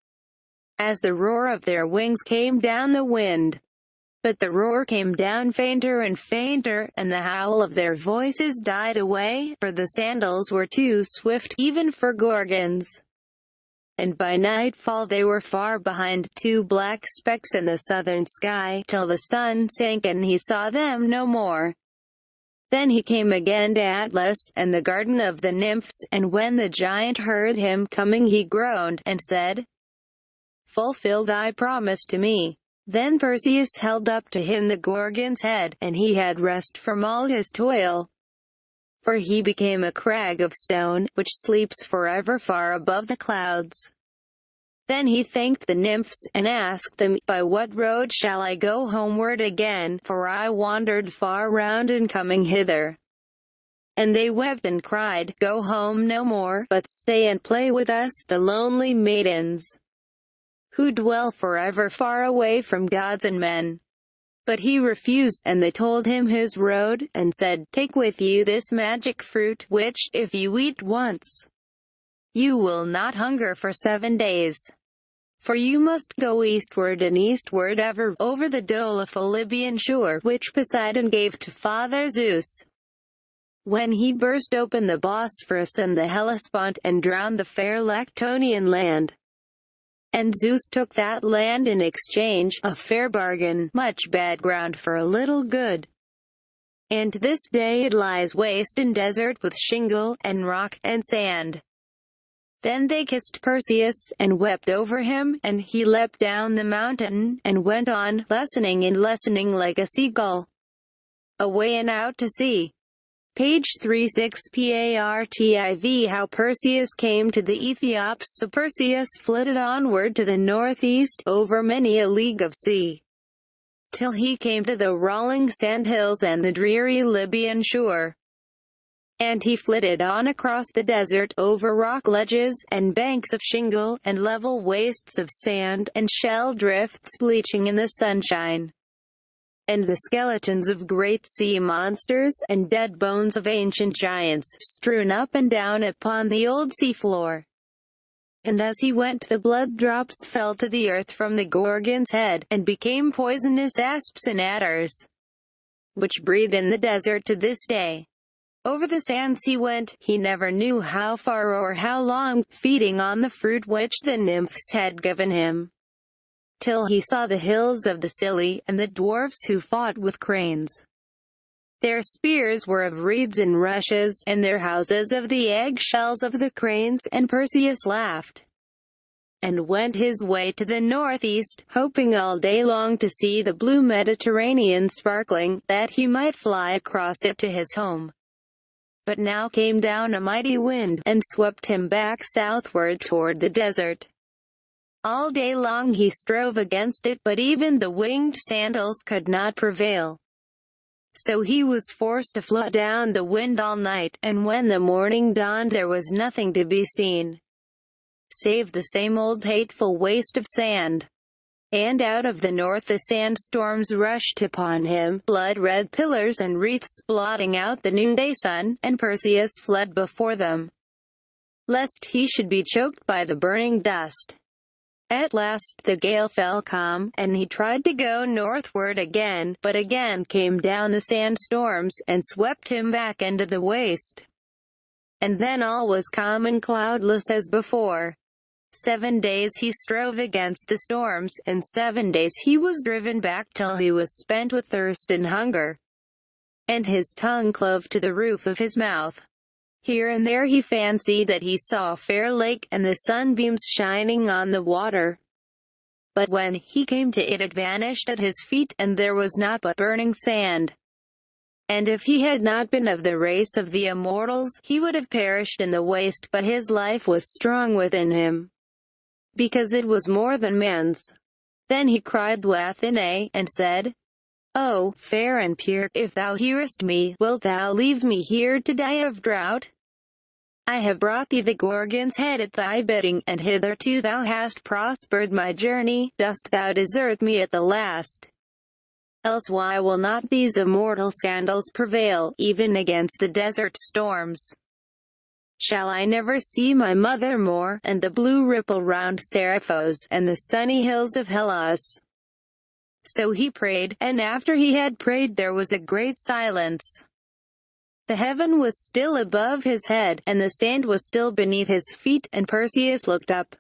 Speaker 1: as the roar of their wings came down the wind. But the roar came down fainter and fainter, and the howl of their voices died away, for the Sandals were too swift, even for Gorgons. And by nightfall they were far behind, 2 black specks in the southern sky, till the sun sank and he saw them no more. Then he came again to Atlas, and the garden of the nymphs, and when the giant heard him coming he groaned, and said, "Fulfill thy promise to me." Then Perseus held up to him the Gorgon's head, and he had rest from all his toil. For he became a crag of stone, which sleeps forever far above the clouds. Then he thanked the nymphs, and asked them, "By what road shall I go homeward again, for I wandered far round in coming hither?" And they wept and cried, "Go home no more, but stay and play with us, the lonely maidens, who dwell forever far away from gods and men." But he refused, and they told him his road, and said, "Take with you this magic fruit, which, if you eat once, you will not hunger for 7 days. For you must go eastward and eastward ever, over the doleful Libyan shore, which Poseidon gave to Father Zeus, when he burst open the Bosphorus and the Hellespont, and drowned the fair Lactonian land. And Zeus took that land in exchange, a fair bargain, much bad ground for a little good. And to this day it lies waste and desert, with shingle, and rock, and sand. Then they kissed Perseus, and wept over him, and he leapt down the mountain, and went on, lessening and lessening like a seagull, away and out to sea. Page 36 PARTIV How Perseus came to the Ethiops. So Perseus flitted onward to the northeast, over many a league of sea, till he came to the rolling sandhills and the dreary Libyan shore. And he flitted on across the desert, over rock ledges, and banks of shingle, and level wastes of sand, and shell drifts bleaching in the sunshine, and the skeletons of great sea monsters, and dead bones of ancient giants, strewn up and down upon the old seafloor. And as he went, the blood drops fell to the earth from the Gorgon's head, and became poisonous asps and adders, which breed in the desert to this day. Over the sands he went, he never knew how far or how long, feeding on the fruit which the nymphs had given him, till he saw the hills of the Scilly, and the dwarfs who fought with cranes. Their spears were of reeds and rushes, and their houses of the egg-shells of the cranes, and Perseus laughed, and went his way to the northeast, hoping all day long to see the blue Mediterranean sparkling, that he might fly across it to his home. But now came down a mighty wind, and swept him back southward toward the desert. All day long he strove against it, but even the winged sandals could not prevail. So he was forced to fly down the wind all night, and when the morning dawned there was nothing to be seen, save the same old hateful waste of sand. And out of the north the sandstorms rushed upon him, blood-red pillars and wreaths blotting out the noonday sun, and Perseus fled before them, lest he should be choked by the burning dust. At last the gale fell calm, and he tried to go northward again, but again came down the sandstorms, and swept him back into the waste. And then all was calm and cloudless as before. 7 days he strove against the storms, and 7 days he was driven back till he was spent with thirst and hunger, and his tongue clove to the roof of his mouth. Here and there he fancied that he saw a fair lake, and the sunbeams shining on the water. But when he came to it, it vanished at his feet, and there was naught but burning sand. And if he had not been of the race of the immortals, he would have perished in the waste, but his life was strong within him, because it was more than man's. Then he cried to Athene, and said, O, fair and pure, if thou hearest me, wilt thou leave me here to die of drought? I have brought thee the Gorgon's head at thy bidding, and hitherto thou hast prospered my journey. Dost thou desert me at the last? Else why will not these immortal sandals prevail, even against the desert storms? Shall I never see my mother more, and the blue ripple round Seriphos, and the sunny hills of Hellas? So he prayed, and after he had prayed there was a great silence. The heaven was still above his head, and the sand was still beneath his feet, and Perseus looked up.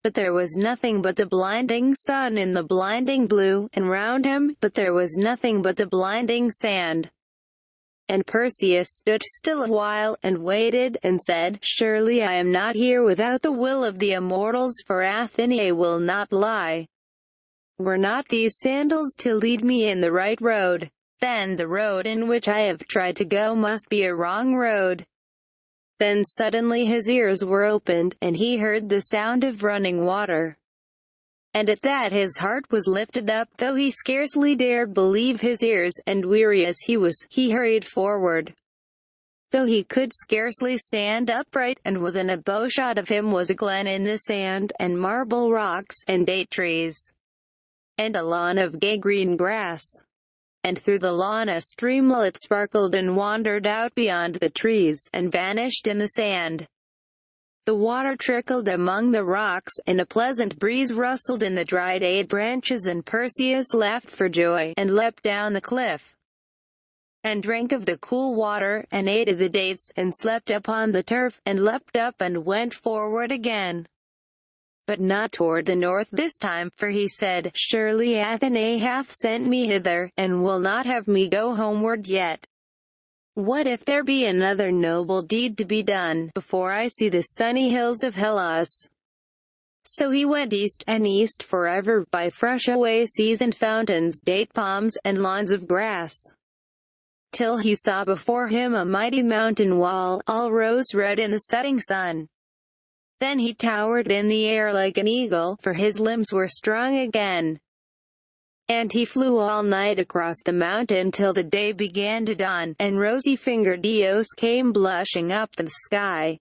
Speaker 1: But there was nothing but the blinding sun in the blinding blue, and round him, but there was nothing but the blinding sand. And Perseus stood still a while, and waited, and said, Surely I am not here without the will of the immortals, for Athene will not lie. Were not these sandals to lead me in the right road? Then the road in which I have tried to go must be a wrong road. Then suddenly his ears were opened, and he heard the sound of running water. And at that his heart was lifted up, though he scarcely dared believe his ears, and weary as he was, he hurried forward, though he could scarcely stand upright, and within a bowshot of him was a glen in the sand, and marble rocks, and date trees, and a lawn of gay green grass. And through the lawn a streamlet sparkled and wandered out beyond the trees, and vanished in the sand. The water trickled among the rocks, and a pleasant breeze rustled in the dry date branches, and Perseus laughed for joy, and leapt down the cliff, and drank of the cool water, and ate of the dates, and slept upon the turf, and leapt up and went forward again, but not toward the north this time, for he said, Surely Athene hath sent me hither, and will not have me go homeward yet. What if there be another noble deed to be done, before I see the sunny hills of Hellas? So he went east, and east forever, by fresh oases and fountains, date palms, and lawns of grass, till he saw before him a mighty mountain wall, all rose-red in the setting sun. Then he towered in the air like an eagle, for his limbs were strong again. And he flew all night across the mountain till the day began to dawn, and rosy-fingered Eos came blushing up the sky.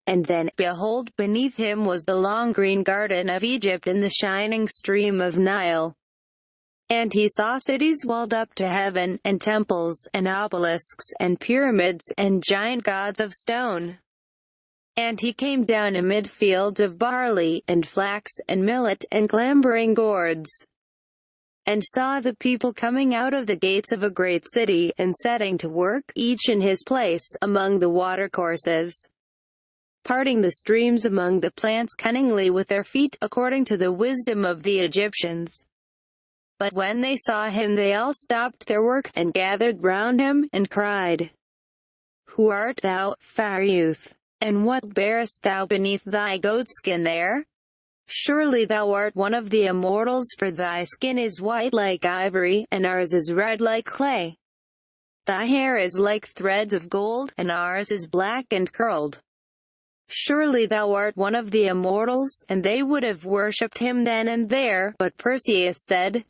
Speaker 1: And then, behold, beneath him was the long green garden of Egypt and the shining stream of Nile. And he saw cities walled up to heaven, and temples, and obelisks, and pyramids, and giant gods of stone. And he came down amid fields of barley, and flax, and millet, and clambering gourds, and saw the people coming out of the gates of a great city, and setting to work, each in his place, among the watercourses, parting the streams among the plants cunningly with their feet, according to the wisdom of the Egyptians. But when they saw him they all stopped their work, and gathered round him, and cried, Who art thou, fair youth? And what bearest thou beneath thy goatskin there? Surely thou art one of the immortals, for thy skin is white like ivory, and ours is red like clay. Thy hair is like threads of gold, and ours is black and curled. Surely thou art one of the immortals. And they would have worshipped him then and there, but Perseus said,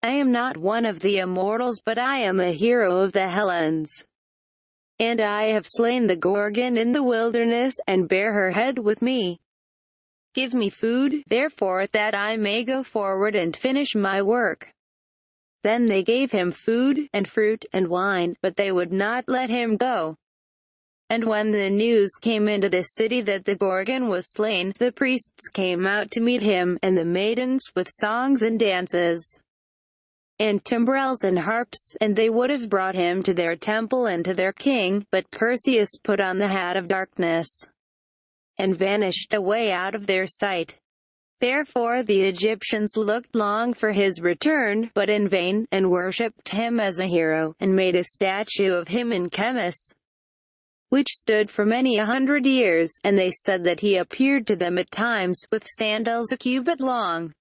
Speaker 1: I am not one of the immortals, but I am a hero of the Hellenes. And I have slain the Gorgon in the wilderness, and bear her head with me. Give me food, therefore, that I may go forward and finish my work. Then they gave him food, and fruit, and wine, but they would not let him go. And when the news came into the city that the Gorgon was slain, the priests came out to meet him, and the maidens, with songs and dances, and timbrels and harps, and they would have brought him to their temple and to their king, but Perseus put on the hat of darkness, and vanished away out of their sight. Therefore the Egyptians looked long for his return, but in vain, and worshipped him as a hero, and made a statue of him in Chemis, which stood for many 100 years, and they said that he appeared to them at times, with sandals a cubit long,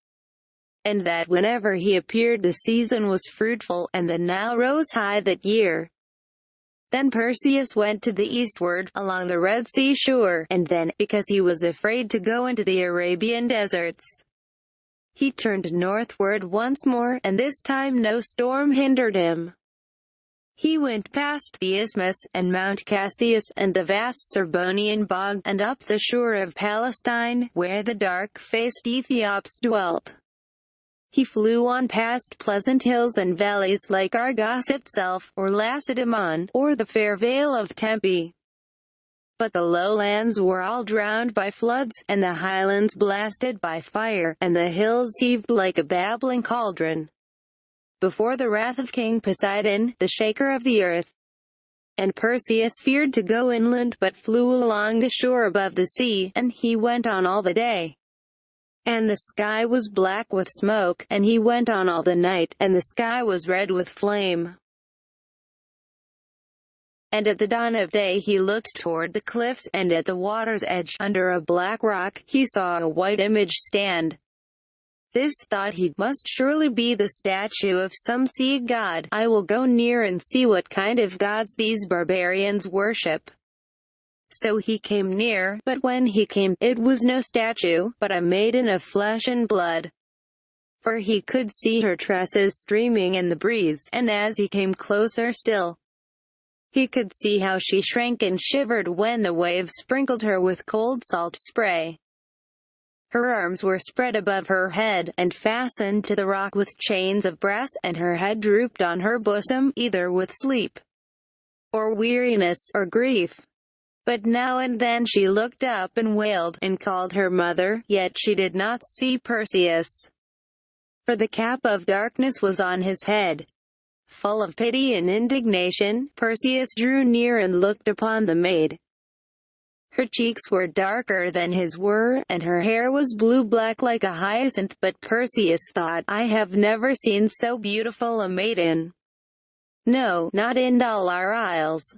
Speaker 1: and that whenever he appeared the season was fruitful, and the Nile rose high that year. Then Perseus went to the eastward, along the Red Sea shore, and then, because he was afraid to go into the Arabian deserts, he turned northward once more, and this time no storm hindered him. He went past the Isthmus, and Mount Cassius, and the vast Serbonian bog, and up the shore of Palestine, where the dark-faced Ethiops dwelt. He flew on past pleasant hills and valleys, like Argos itself, or Lacedaemon, or the fair vale of Tempe. But the lowlands were all drowned by floods, and the highlands blasted by fire, and the hills heaved like a babbling cauldron before the wrath of King Poseidon, the shaker of the earth. And Perseus feared to go inland, but flew along the shore above the sea, and he went on all the day. And the sky was black with smoke, and he went on all the night, and the sky was red with flame. And at the dawn of day he looked toward the cliffs, and at the water's edge, under a black rock, he saw a white image stand. This, thought he, must surely be the statue of some sea god. I will go near and see what kind of gods these barbarians worship. So he came near, but when he came, it was no statue, but a maiden of flesh and blood. For he could see her tresses streaming in the breeze, and as he came closer still, he could see how she shrank and shivered when the waves sprinkled her with cold salt spray. Her arms were spread above her head, and fastened to the rock with chains of brass, and her head drooped on her bosom, either with sleep, or weariness, or grief. But now and then she looked up and wailed, and called her mother, yet she did not see Perseus, for the cap of darkness was on his head. Full of pity and indignation, Perseus drew near and looked upon the maid. Her cheeks were darker than his were, and her hair was blue-black like a hyacinth, but Perseus thought, I have never seen so beautiful a maiden. No, not in all our isles.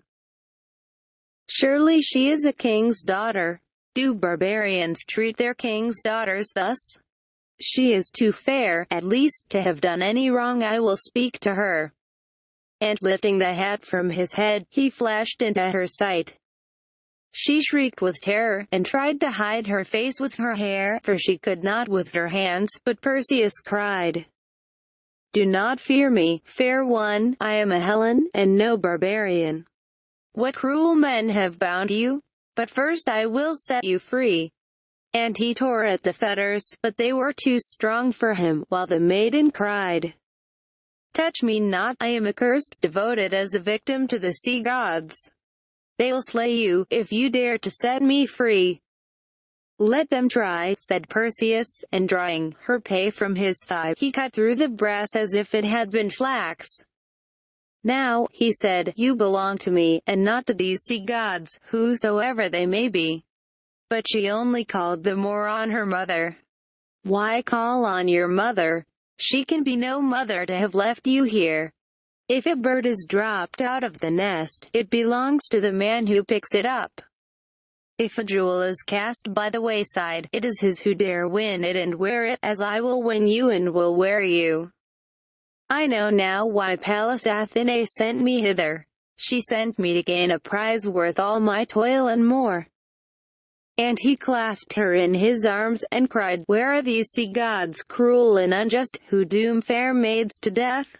Speaker 1: Surely she is a king's daughter. Do barbarians treat their king's daughters thus? She is too fair, at least, to have done any wrong. I will speak to her." And lifting the hat from his head, he flashed into her sight. She shrieked with terror, and tried to hide her face with her hair, for she could not with her hands, but Perseus cried, "Do not fear me, fair one, I am a Hellen, and no barbarian. What cruel men have bound you? But first I will set you free." And he tore at the fetters, but they were too strong for him, while the maiden cried, "Touch me not, I am accursed, devoted as a victim to the sea gods. They'll slay you, if you dare to set me free." "Let them try," said Perseus, and drawing her pay from his thigh, he cut through the brass as if it had been flax. "Now," he said, "you belong to me, and not to these sea gods, whosoever they may be." But she only called the more on her mother. "Why call on your mother? She can be no mother to have left you here. If a bird is dropped out of the nest, it belongs to the man who picks it up. If a jewel is cast by the wayside, it is his who dare win it and wear it, as I will win you and will wear you. I know now why Pallas Athene sent me hither. She sent me to gain a prize worth all my toil and more." And he clasped her in his arms, and cried, "Where are these sea gods, cruel and unjust, who doom fair maids to death?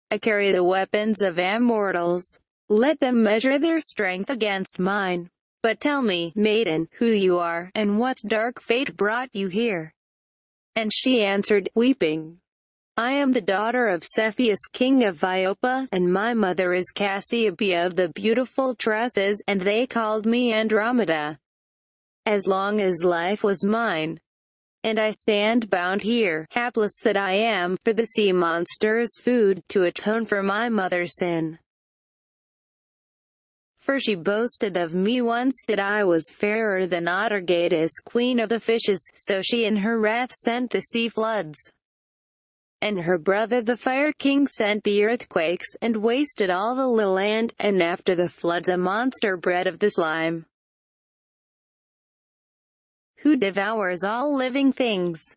Speaker 1: I carry the weapons of immortals. Let them measure their strength against mine. But tell me, maiden, who you are, and what dark fate brought you here." And she answered, weeping, "I am the daughter of Cepheus, king of Iopa, and my mother is Cassiopeia of the beautiful tresses, and they called me Andromeda, as long as life was mine. And I stand bound here, hapless that I am, for the sea monster's food, to atone for my mother's sin. For she boasted of me once that I was fairer than Otargatis, queen of the fishes, so she in her wrath sent the sea floods. And her brother the Fire King sent the earthquakes, and wasted all the little land, and after the floods a monster bred of the slime, who devours all living things.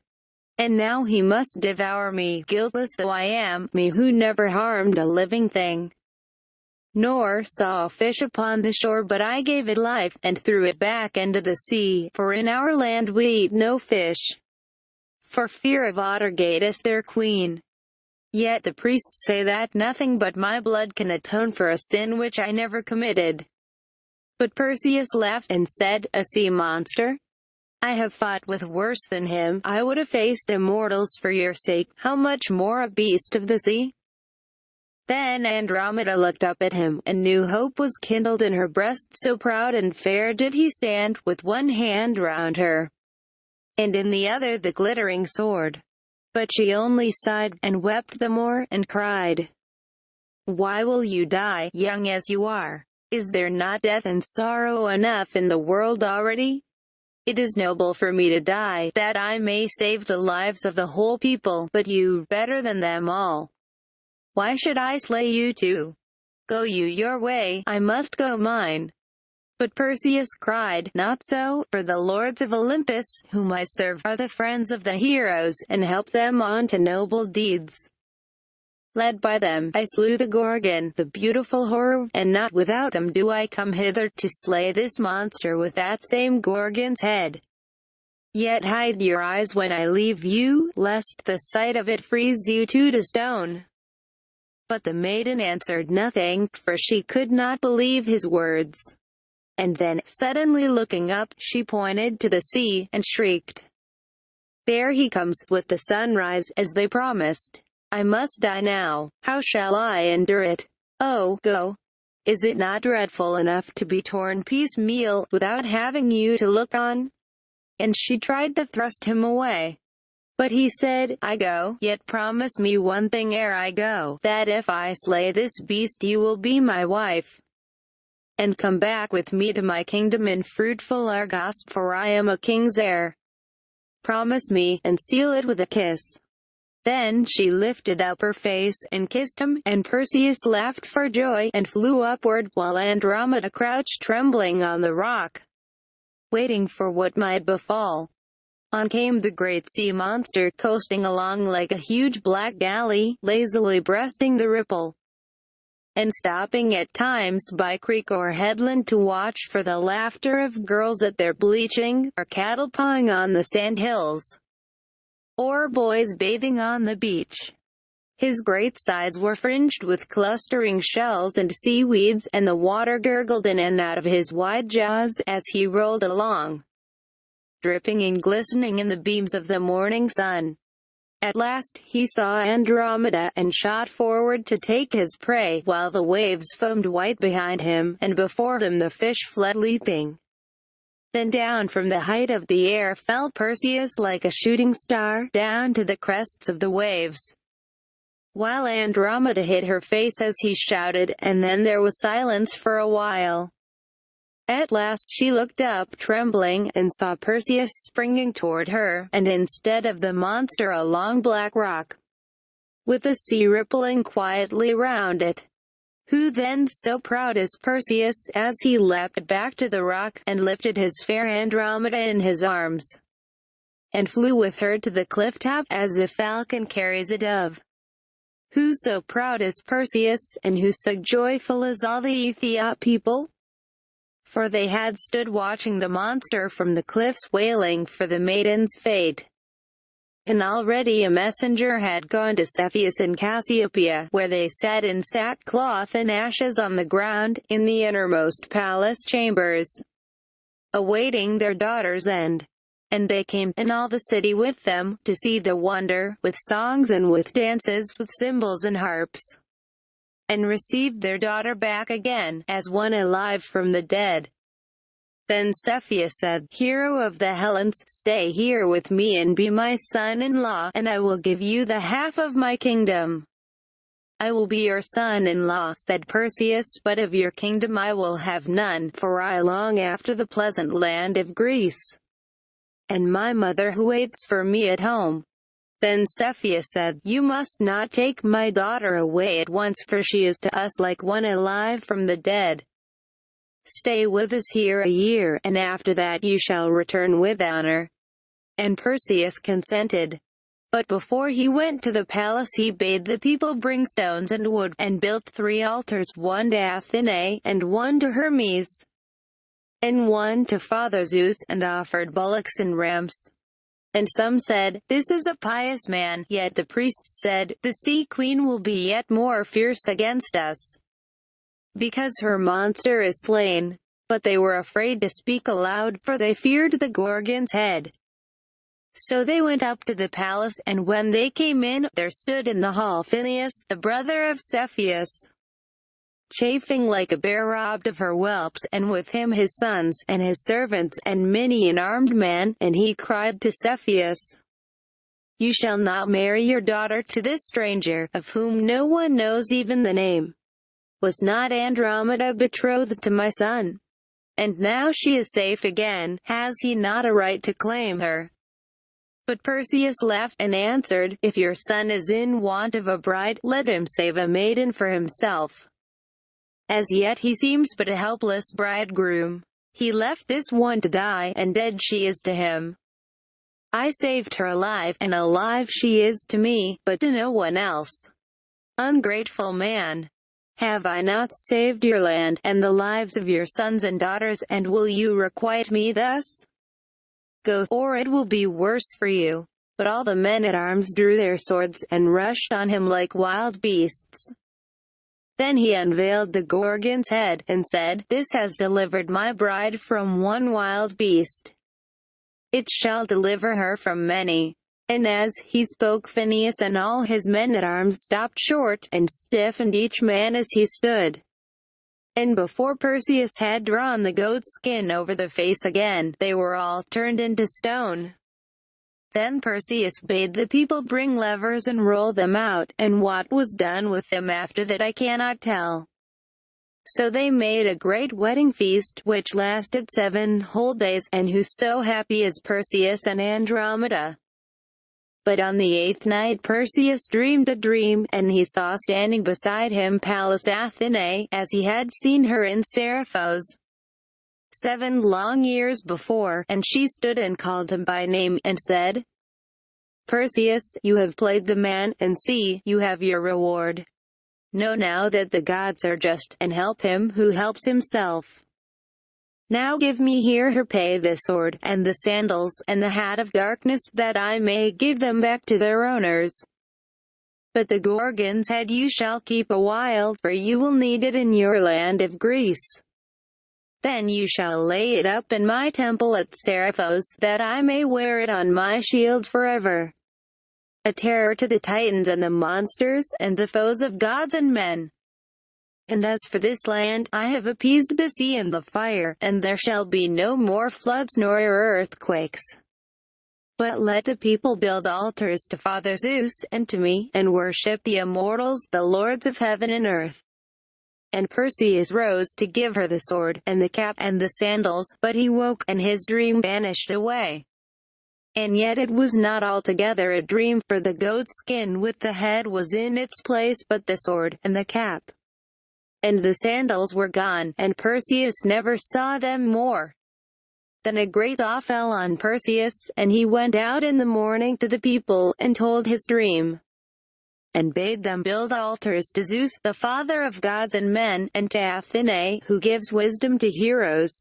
Speaker 1: And now he must devour me, guiltless though I am, me who never harmed a living thing, nor saw a fish upon the shore, but I gave it life, and threw it back into the sea, for in our land we eat no fish, for fear of Otargatis their queen. Yet the priests say that nothing but my blood can atone for a sin which I never committed." But Perseus laughed, and said, "A sea monster? I have fought with worse than him. I would have faced immortals for your sake, how much more a beast of the sea?" Then Andromeda looked up at him, and new hope was kindled in her breast, so proud and fair did he stand, with one hand round her, and in the other the glittering sword. But she only sighed, and wept the more, and cried, "Why will you die, young as you are? Is there not death and sorrow enough in the world already? It is noble for me to die, that I may save the lives of the whole people, but you, better than them all. Why should I slay you too? Go you your way, I must go mine." But Perseus cried, "Not so, for the lords of Olympus, whom I serve, are the friends of the heroes, and help them on to noble deeds. Led by them, I slew the Gorgon, the beautiful horror, and not without them do I come hither to slay this monster with that same Gorgon's head. Yet hide your eyes when I leave you, lest the sight of it freeze you to stone." But the maiden answered nothing, for she could not believe his words. And then, suddenly looking up, she pointed to the sea, and shrieked, "There he comes, with the sunrise, as they promised. I must die now. How shall I endure it? Oh, go! Is it not dreadful enough to be torn piecemeal, without having you to look on?" And she tried to thrust him away. But he said, "I go, yet promise me one thing ere I go, that if I slay this beast you will be my wife, and come back with me to my kingdom in fruitful Argos, for I am a king's heir. Promise me, and seal it with a kiss." Then she lifted up her face and kissed him, and Perseus laughed for joy, and flew upward, while Andromeda crouched trembling on the rock, waiting for what might befall. On came the great sea monster, coasting along like a huge black galley, lazily breasting the ripple, and stopping at times by creek or headland to watch for the laughter of girls at their bleaching, or cattle pawing on the sand hills, or boys bathing on the beach. His great sides were fringed with clustering shells and seaweeds, and the water gurgled in and out of his wide jaws as he rolled along, dripping and glistening in the beams of the morning sun. At last, he saw Andromeda, and shot forward to take his prey, while the waves foamed white behind him, and before him the fish fled leaping. Then down from the height of the air fell Perseus like a shooting star, down to the crests of the waves, while Andromeda hid her face as he shouted, and then there was silence for a while. At last she looked up trembling, and saw Perseus springing toward her, and instead of the monster a long black rock, with the sea rippling quietly round it. Who then so proud as Perseus, as he leapt back to the rock, and lifted his fair Andromeda in his arms, and flew with her to the cliff top, as a falcon carries a dove? Who so proud as Perseus, and who so joyful as all the Ethiop people? For they had stood watching the monster from the cliffs, wailing for the maiden's fate. And already a messenger had gone to Cepheus in Cassiopeia, where they sat in sackcloth and ashes on the ground, in the innermost palace chambers, awaiting their daughter's end. And they came, and all the city with them, to see the wonder, with songs and with dances, with cymbals and harps, and received their daughter back again, as one alive from the dead. Then Cepheus said, "Hero of the Hellens, stay here with me and be my son-in-law, and I will give you the half of my kingdom." "I will be your son-in-law," said Perseus, "but of your kingdom I will have none, for I long after the pleasant land of Greece, and my mother who waits for me at home." Then Cepheus said, "You must not take my daughter away at once, for she is to us like one alive from the dead. Stay with us here a year, and after that you shall return with honor." And Perseus consented. But before he went to the palace he bade the people bring stones and wood, and built 3 altars, one to Athene, and one to Hermes, and one to Father Zeus, and offered bullocks and rams. And some said, "This is a pious man," yet the priests said, "The sea queen will be yet more fierce against us, because her monster is slain." But they were afraid to speak aloud, for they feared the Gorgon's head. So they went up to the palace, and when they came in, there stood in the hall Phineus, the brother of Cepheus, chafing like a bear robbed of her whelps, and with him his sons, and his servants, and many an armed man, and he cried to Cepheus, "You shall not marry your daughter to this stranger, of whom no one knows even the name. Was not Andromeda betrothed to my son? And now she is safe again, has he not a right to claim her?" But Perseus laughed, and answered, "If your son is in want of a bride, let him save a maiden for himself. As yet he seems but a helpless bridegroom. He left this one to die, and dead she is to him. I saved her alive, and alive she is to me, but to no one else. Ungrateful man! Have I not saved your land, and the lives of your sons and daughters, and will you requite me thus? Go, or it will be worse for you." But all the men at arms drew their swords, and rushed on him like wild beasts. Then he unveiled the Gorgon's head, and said, "This has delivered my bride from one wild beast. It shall deliver her from many." And as he spoke, Phineus and all his men at arms stopped short, and stiffened each man as he stood. And before Perseus had drawn the goat skin over the face again, they were all turned into stone. Then Perseus bade the people bring levers and roll them out, and what was done with them after that I cannot tell. So they made a great wedding feast, which lasted 7 whole days, and who so happy as Perseus and Andromeda? But on the 8th night Perseus dreamed a dream, and he saw standing beside him Pallas Athene, as he had seen her in Seriphos 7 long years before, and she stood and called him by name, and said, "Perseus, you have played the man, and see, you have your reward. Know now that the gods are just, and help him who helps himself. Now give me here her pay, the sword, and the sandals, and the hat of darkness, that I may give them back to their owners. But the Gorgon's head you shall keep a while, for you will need it in your land of Greece. Then you shall lay it up in my temple at Seriphos, that I may wear it on my shield forever. A terror to the Titans and the monsters, and the foes of gods and men. And as for this land, I have appeased the sea and the fire, and there shall be no more floods nor earthquakes. But let the people build altars to Father Zeus, and to me, and worship the immortals, the lords of heaven and earth." And Perseus rose to give her the sword, and the cap, and the sandals, but he woke, and his dream vanished away. And yet it was not altogether a dream, for the goat's skin with the head was in its place, but the sword, and the cap, and the sandals were gone, and Perseus never saw them more. Then a great awe fell on Perseus, and he went out in the morning to the people, and told his dream, and bade them build altars to Zeus, the father of gods and men, and to Athene, who gives wisdom to heroes.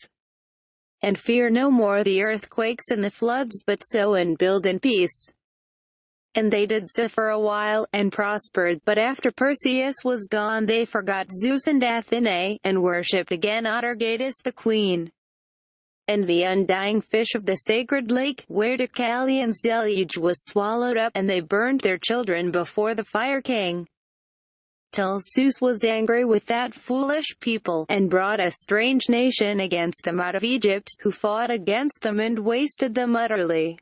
Speaker 1: And fear no more the earthquakes and the floods, but sow and build in peace. And they did so for a while, and prospered, but after Perseus was gone they forgot Zeus and Athene, and worshipped again Atargatis the queen, and the undying fish of the sacred lake, where Deucalion's deluge was swallowed up, and they burned their children before the fire king, till Zeus was angry with that foolish people, and brought a strange nation against them out of Egypt, who fought against them and wasted them utterly,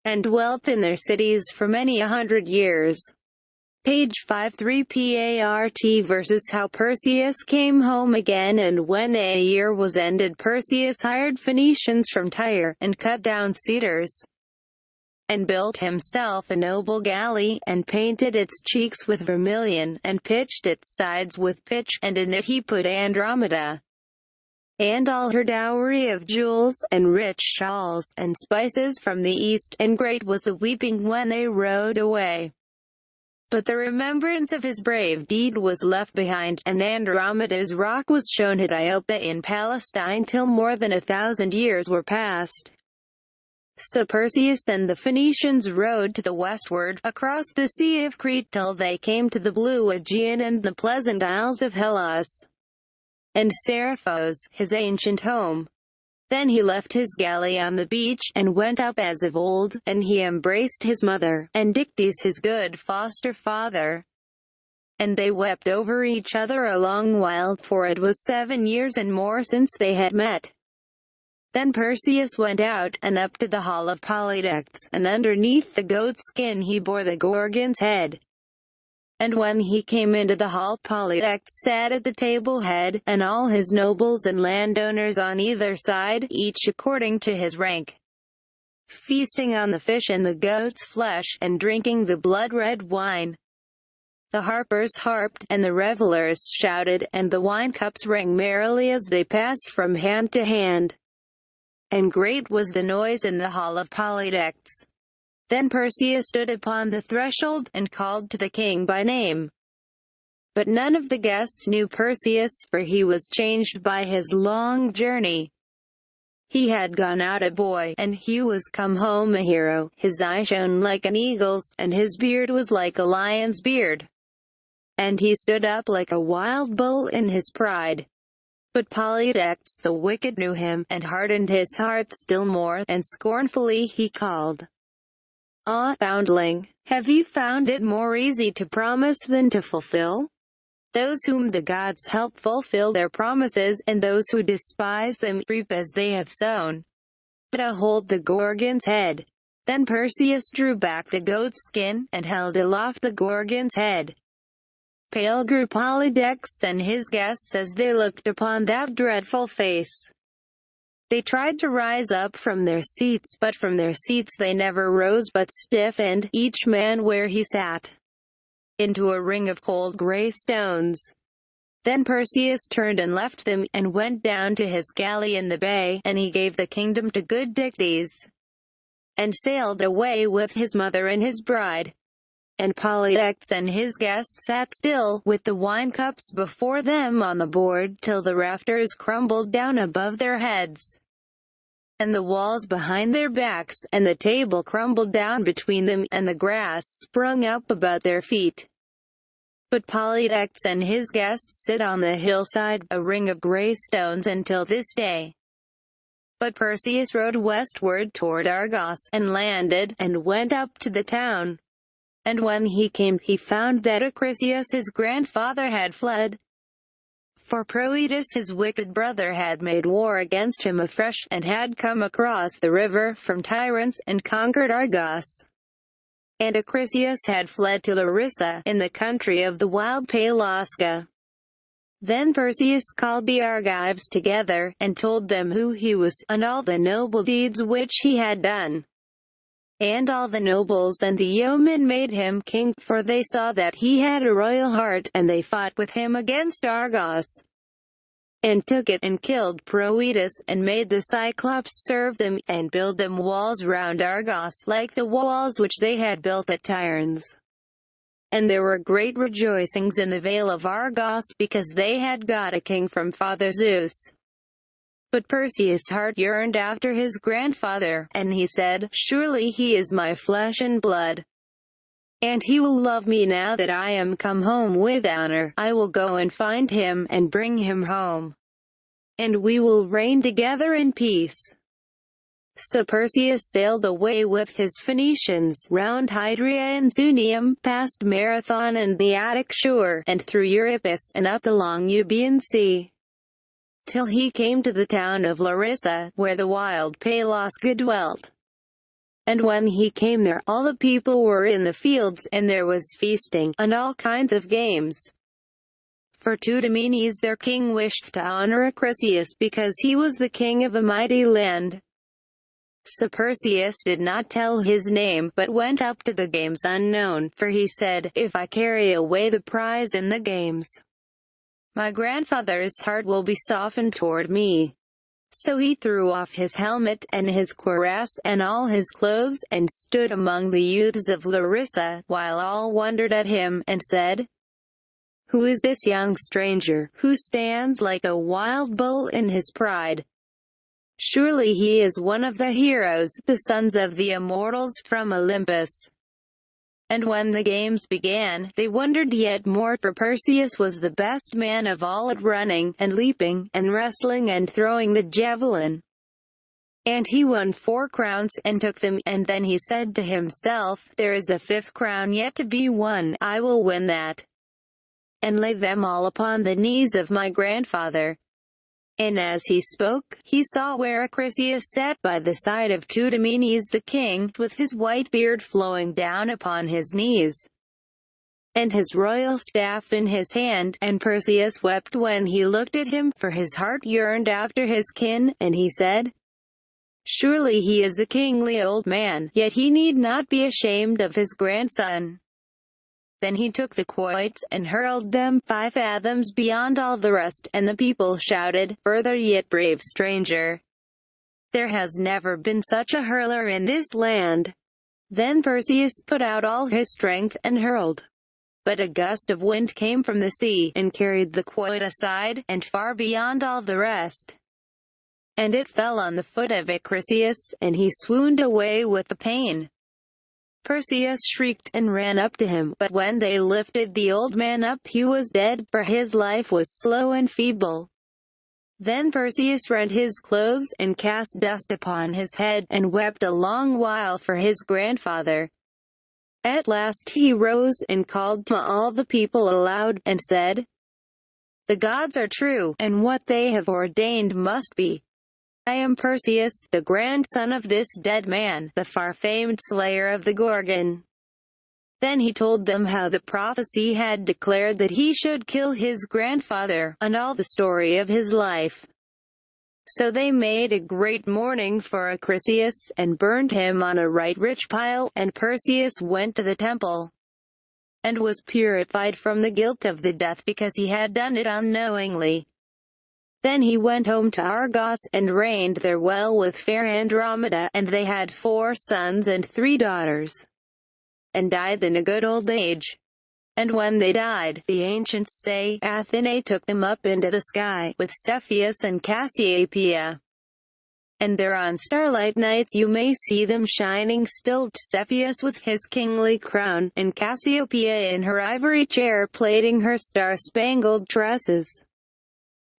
Speaker 1: and dwelt in their cities for many 100 years. Page 53 PART versus how Perseus came home again. And when a year was ended, Perseus hired Phoenicians from Tyre, and cut down cedars, and built himself a noble galley, and painted its cheeks with vermilion, and pitched its sides with pitch, and in it he put Andromeda, and all her dowry of jewels, and rich shawls, and spices from the east, and great was the weeping when they rode away. But the remembrance of his brave deed was left behind, and Andromeda's rock was shown at Iopa in Palestine till more than 1,000 years were past. So Perseus and the Phoenicians rode to the westward, across the Sea of Crete till they came to the blue Aegean and the pleasant isles of Hellas, and Seriphos, his ancient home. Then he left his galley on the beach, and went up as of old, and he embraced his mother, and Dictys his good foster father. And they wept over each other a long while, for it was 7 years and more since they had met. Then Perseus went out, and up to the hall of Polydectes, and underneath the goat's skin he bore the Gorgon's head. And when he came into the hall, Polydectes sat at the table head, and all his nobles and landowners on either side, each according to his rank, feasting on the fish and the goat's flesh, and drinking the blood-red wine. The harpers harped, and the revelers shouted, and the wine-cups rang merrily as they passed from hand to hand. And great was the noise in the hall of Polydectes. Then Perseus stood upon the threshold, and called to the king by name. But none of the guests knew Perseus, for he was changed by his long journey. He had gone out a boy, and he was come home a hero. His eye shone like an eagle's, and his beard was like a lion's beard. And he stood up like a wild bull in his pride. But Polydectes the wicked knew him, and hardened his heart still more, and scornfully he called, "Ah, foundling, have you found it more easy to promise than to fulfill? Those whom the gods help fulfill their promises, and those who despise them reap as they have sown. But hold the Gorgon's head." Then Perseus drew back the goat's skin, and held aloft the Gorgon's head. Pale grew Polydectes and his guests as they looked upon that dreadful face. They tried to rise up from their seats, but from their seats they never rose but stiffened, each man where he sat, into a ring of cold grey stones. Then Perseus turned and left them, and went down to his galley in the bay, and he gave the kingdom to good Dictys, and sailed away with his mother and his bride. And Polydectes and his guests sat still, with the wine cups before them on the board, till the rafters crumbled down above their heads, and the walls behind their backs, and the table crumbled down between them, and the grass sprung up about their feet. But Polydectes and his guests sit on the hillside, a ring of grey stones until this day. But Perseus rode westward toward Argos, and landed, and went up to the town. And when he came, he found that Acrisius his grandfather had fled. For Proetus his wicked brother had made war against him afresh, and had come across the river from Tyrance, and conquered Argos. And Acrisius had fled to Larissa, in the country of the wild Pelasga. Then Perseus called the Argives together, and told them who he was, and all the noble deeds which he had done. And all the nobles and the yeomen made him king, for they saw that he had a royal heart, and they fought with him against Argos, and took it, and killed Proetus, and made the Cyclops serve them, and build them walls round Argos, like the walls which they had built at Tyrannus. And there were great rejoicings in the vale of Argos, because they had got a king from Father Zeus. But Perseus' heart yearned after his grandfather, and he said, "Surely he is my flesh and blood, and he will love me now that I am come home with honor. I will go and find him, and bring him home, and we will reign together in peace." So Perseus sailed away with his Phoenicians, round Hydria and Sunium, past Marathon and the Attic shore, and through Euripus, and up the long Euboean Sea, till he came to the town of Larissa, where the wild Pelasga dwelt. And when he came there, all the people were in the fields, and there was feasting, and all kinds of games. For Teutomenes their king wished to honor Acrisius, because he was the king of a mighty land. So Perseus did not tell his name, but went up to the games unknown, for he said, "If I carry away the prize in the games, my grandfather's heart will be softened toward me." So he threw off his helmet, and his cuirass, and all his clothes, and stood among the youths of Larissa, while all wondered at him, and said, "Who is this young stranger, who stands like a wild bull in his pride? Surely he is one of the heroes, the sons of the immortals from Olympus." And when the games began, they wondered yet more, for Perseus was the best man of all at running, and leaping, and wrestling, and throwing the javelin. And he won 4 crowns, and took them, and then he said to himself, "There is a 5th crown yet to be won, I will win that, and lay them all upon the knees of my grandfather." And as he spoke, he saw where Acrisius sat by the side of Teutomenes the king, with his white beard flowing down upon his knees, and his royal staff in his hand. And Perseus wept when he looked at him, for his heart yearned after his kin, and he said, "Surely he is a kingly old man, yet he need not be ashamed of his grandson." Then he took the quoits, and hurled them 5 fathoms beyond all the rest, and the people shouted, "Further yet, brave stranger! There has never been such a hurler in this land." Then Perseus put out all his strength, and hurled. But a gust of wind came from the sea, and carried the quoit aside, and far beyond all the rest. And it fell on the foot of Acrisius, and he swooned away with the pain. Perseus shrieked, and ran up to him, but when they lifted the old man up he was dead, for his life was slow and feeble. Then Perseus rent his clothes, and cast dust upon his head, and wept a long while for his grandfather. At last he rose, and called to all the people aloud, and said, "The gods are true, and what they have ordained must be. I am Perseus, the grandson of this dead man, the far-famed slayer of the Gorgon." Then he told them how the prophecy had declared that he should kill his grandfather, and all the story of his life. So they made a great mourning for Perseus, and burned him on a right rich pile, and Perseus went to the temple, and was purified from the guilt of the death because he had done it unknowingly. Then he went home to Argos, and reigned there well with fair Andromeda, and they had 4 sons and 3 daughters, and died in a good old age. And when they died, the ancients say, Athene took them up into the sky, with Cepheus and Cassiopeia. And there on starlight nights you may see them shining still, Cepheus with his kingly crown, and Cassiopeia in her ivory chair plaiting her star-spangled tresses,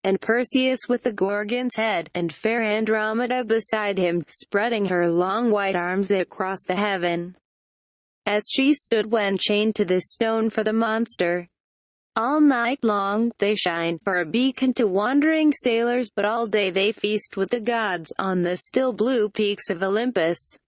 Speaker 1: and Perseus with the Gorgon's head, and fair Andromeda beside him, spreading her long white arms across the heaven, as she stood when chained to this stone for the monster. All night long, they shine, for a beacon to wandering sailors, but all day they feast with the gods, on the still blue peaks of Olympus.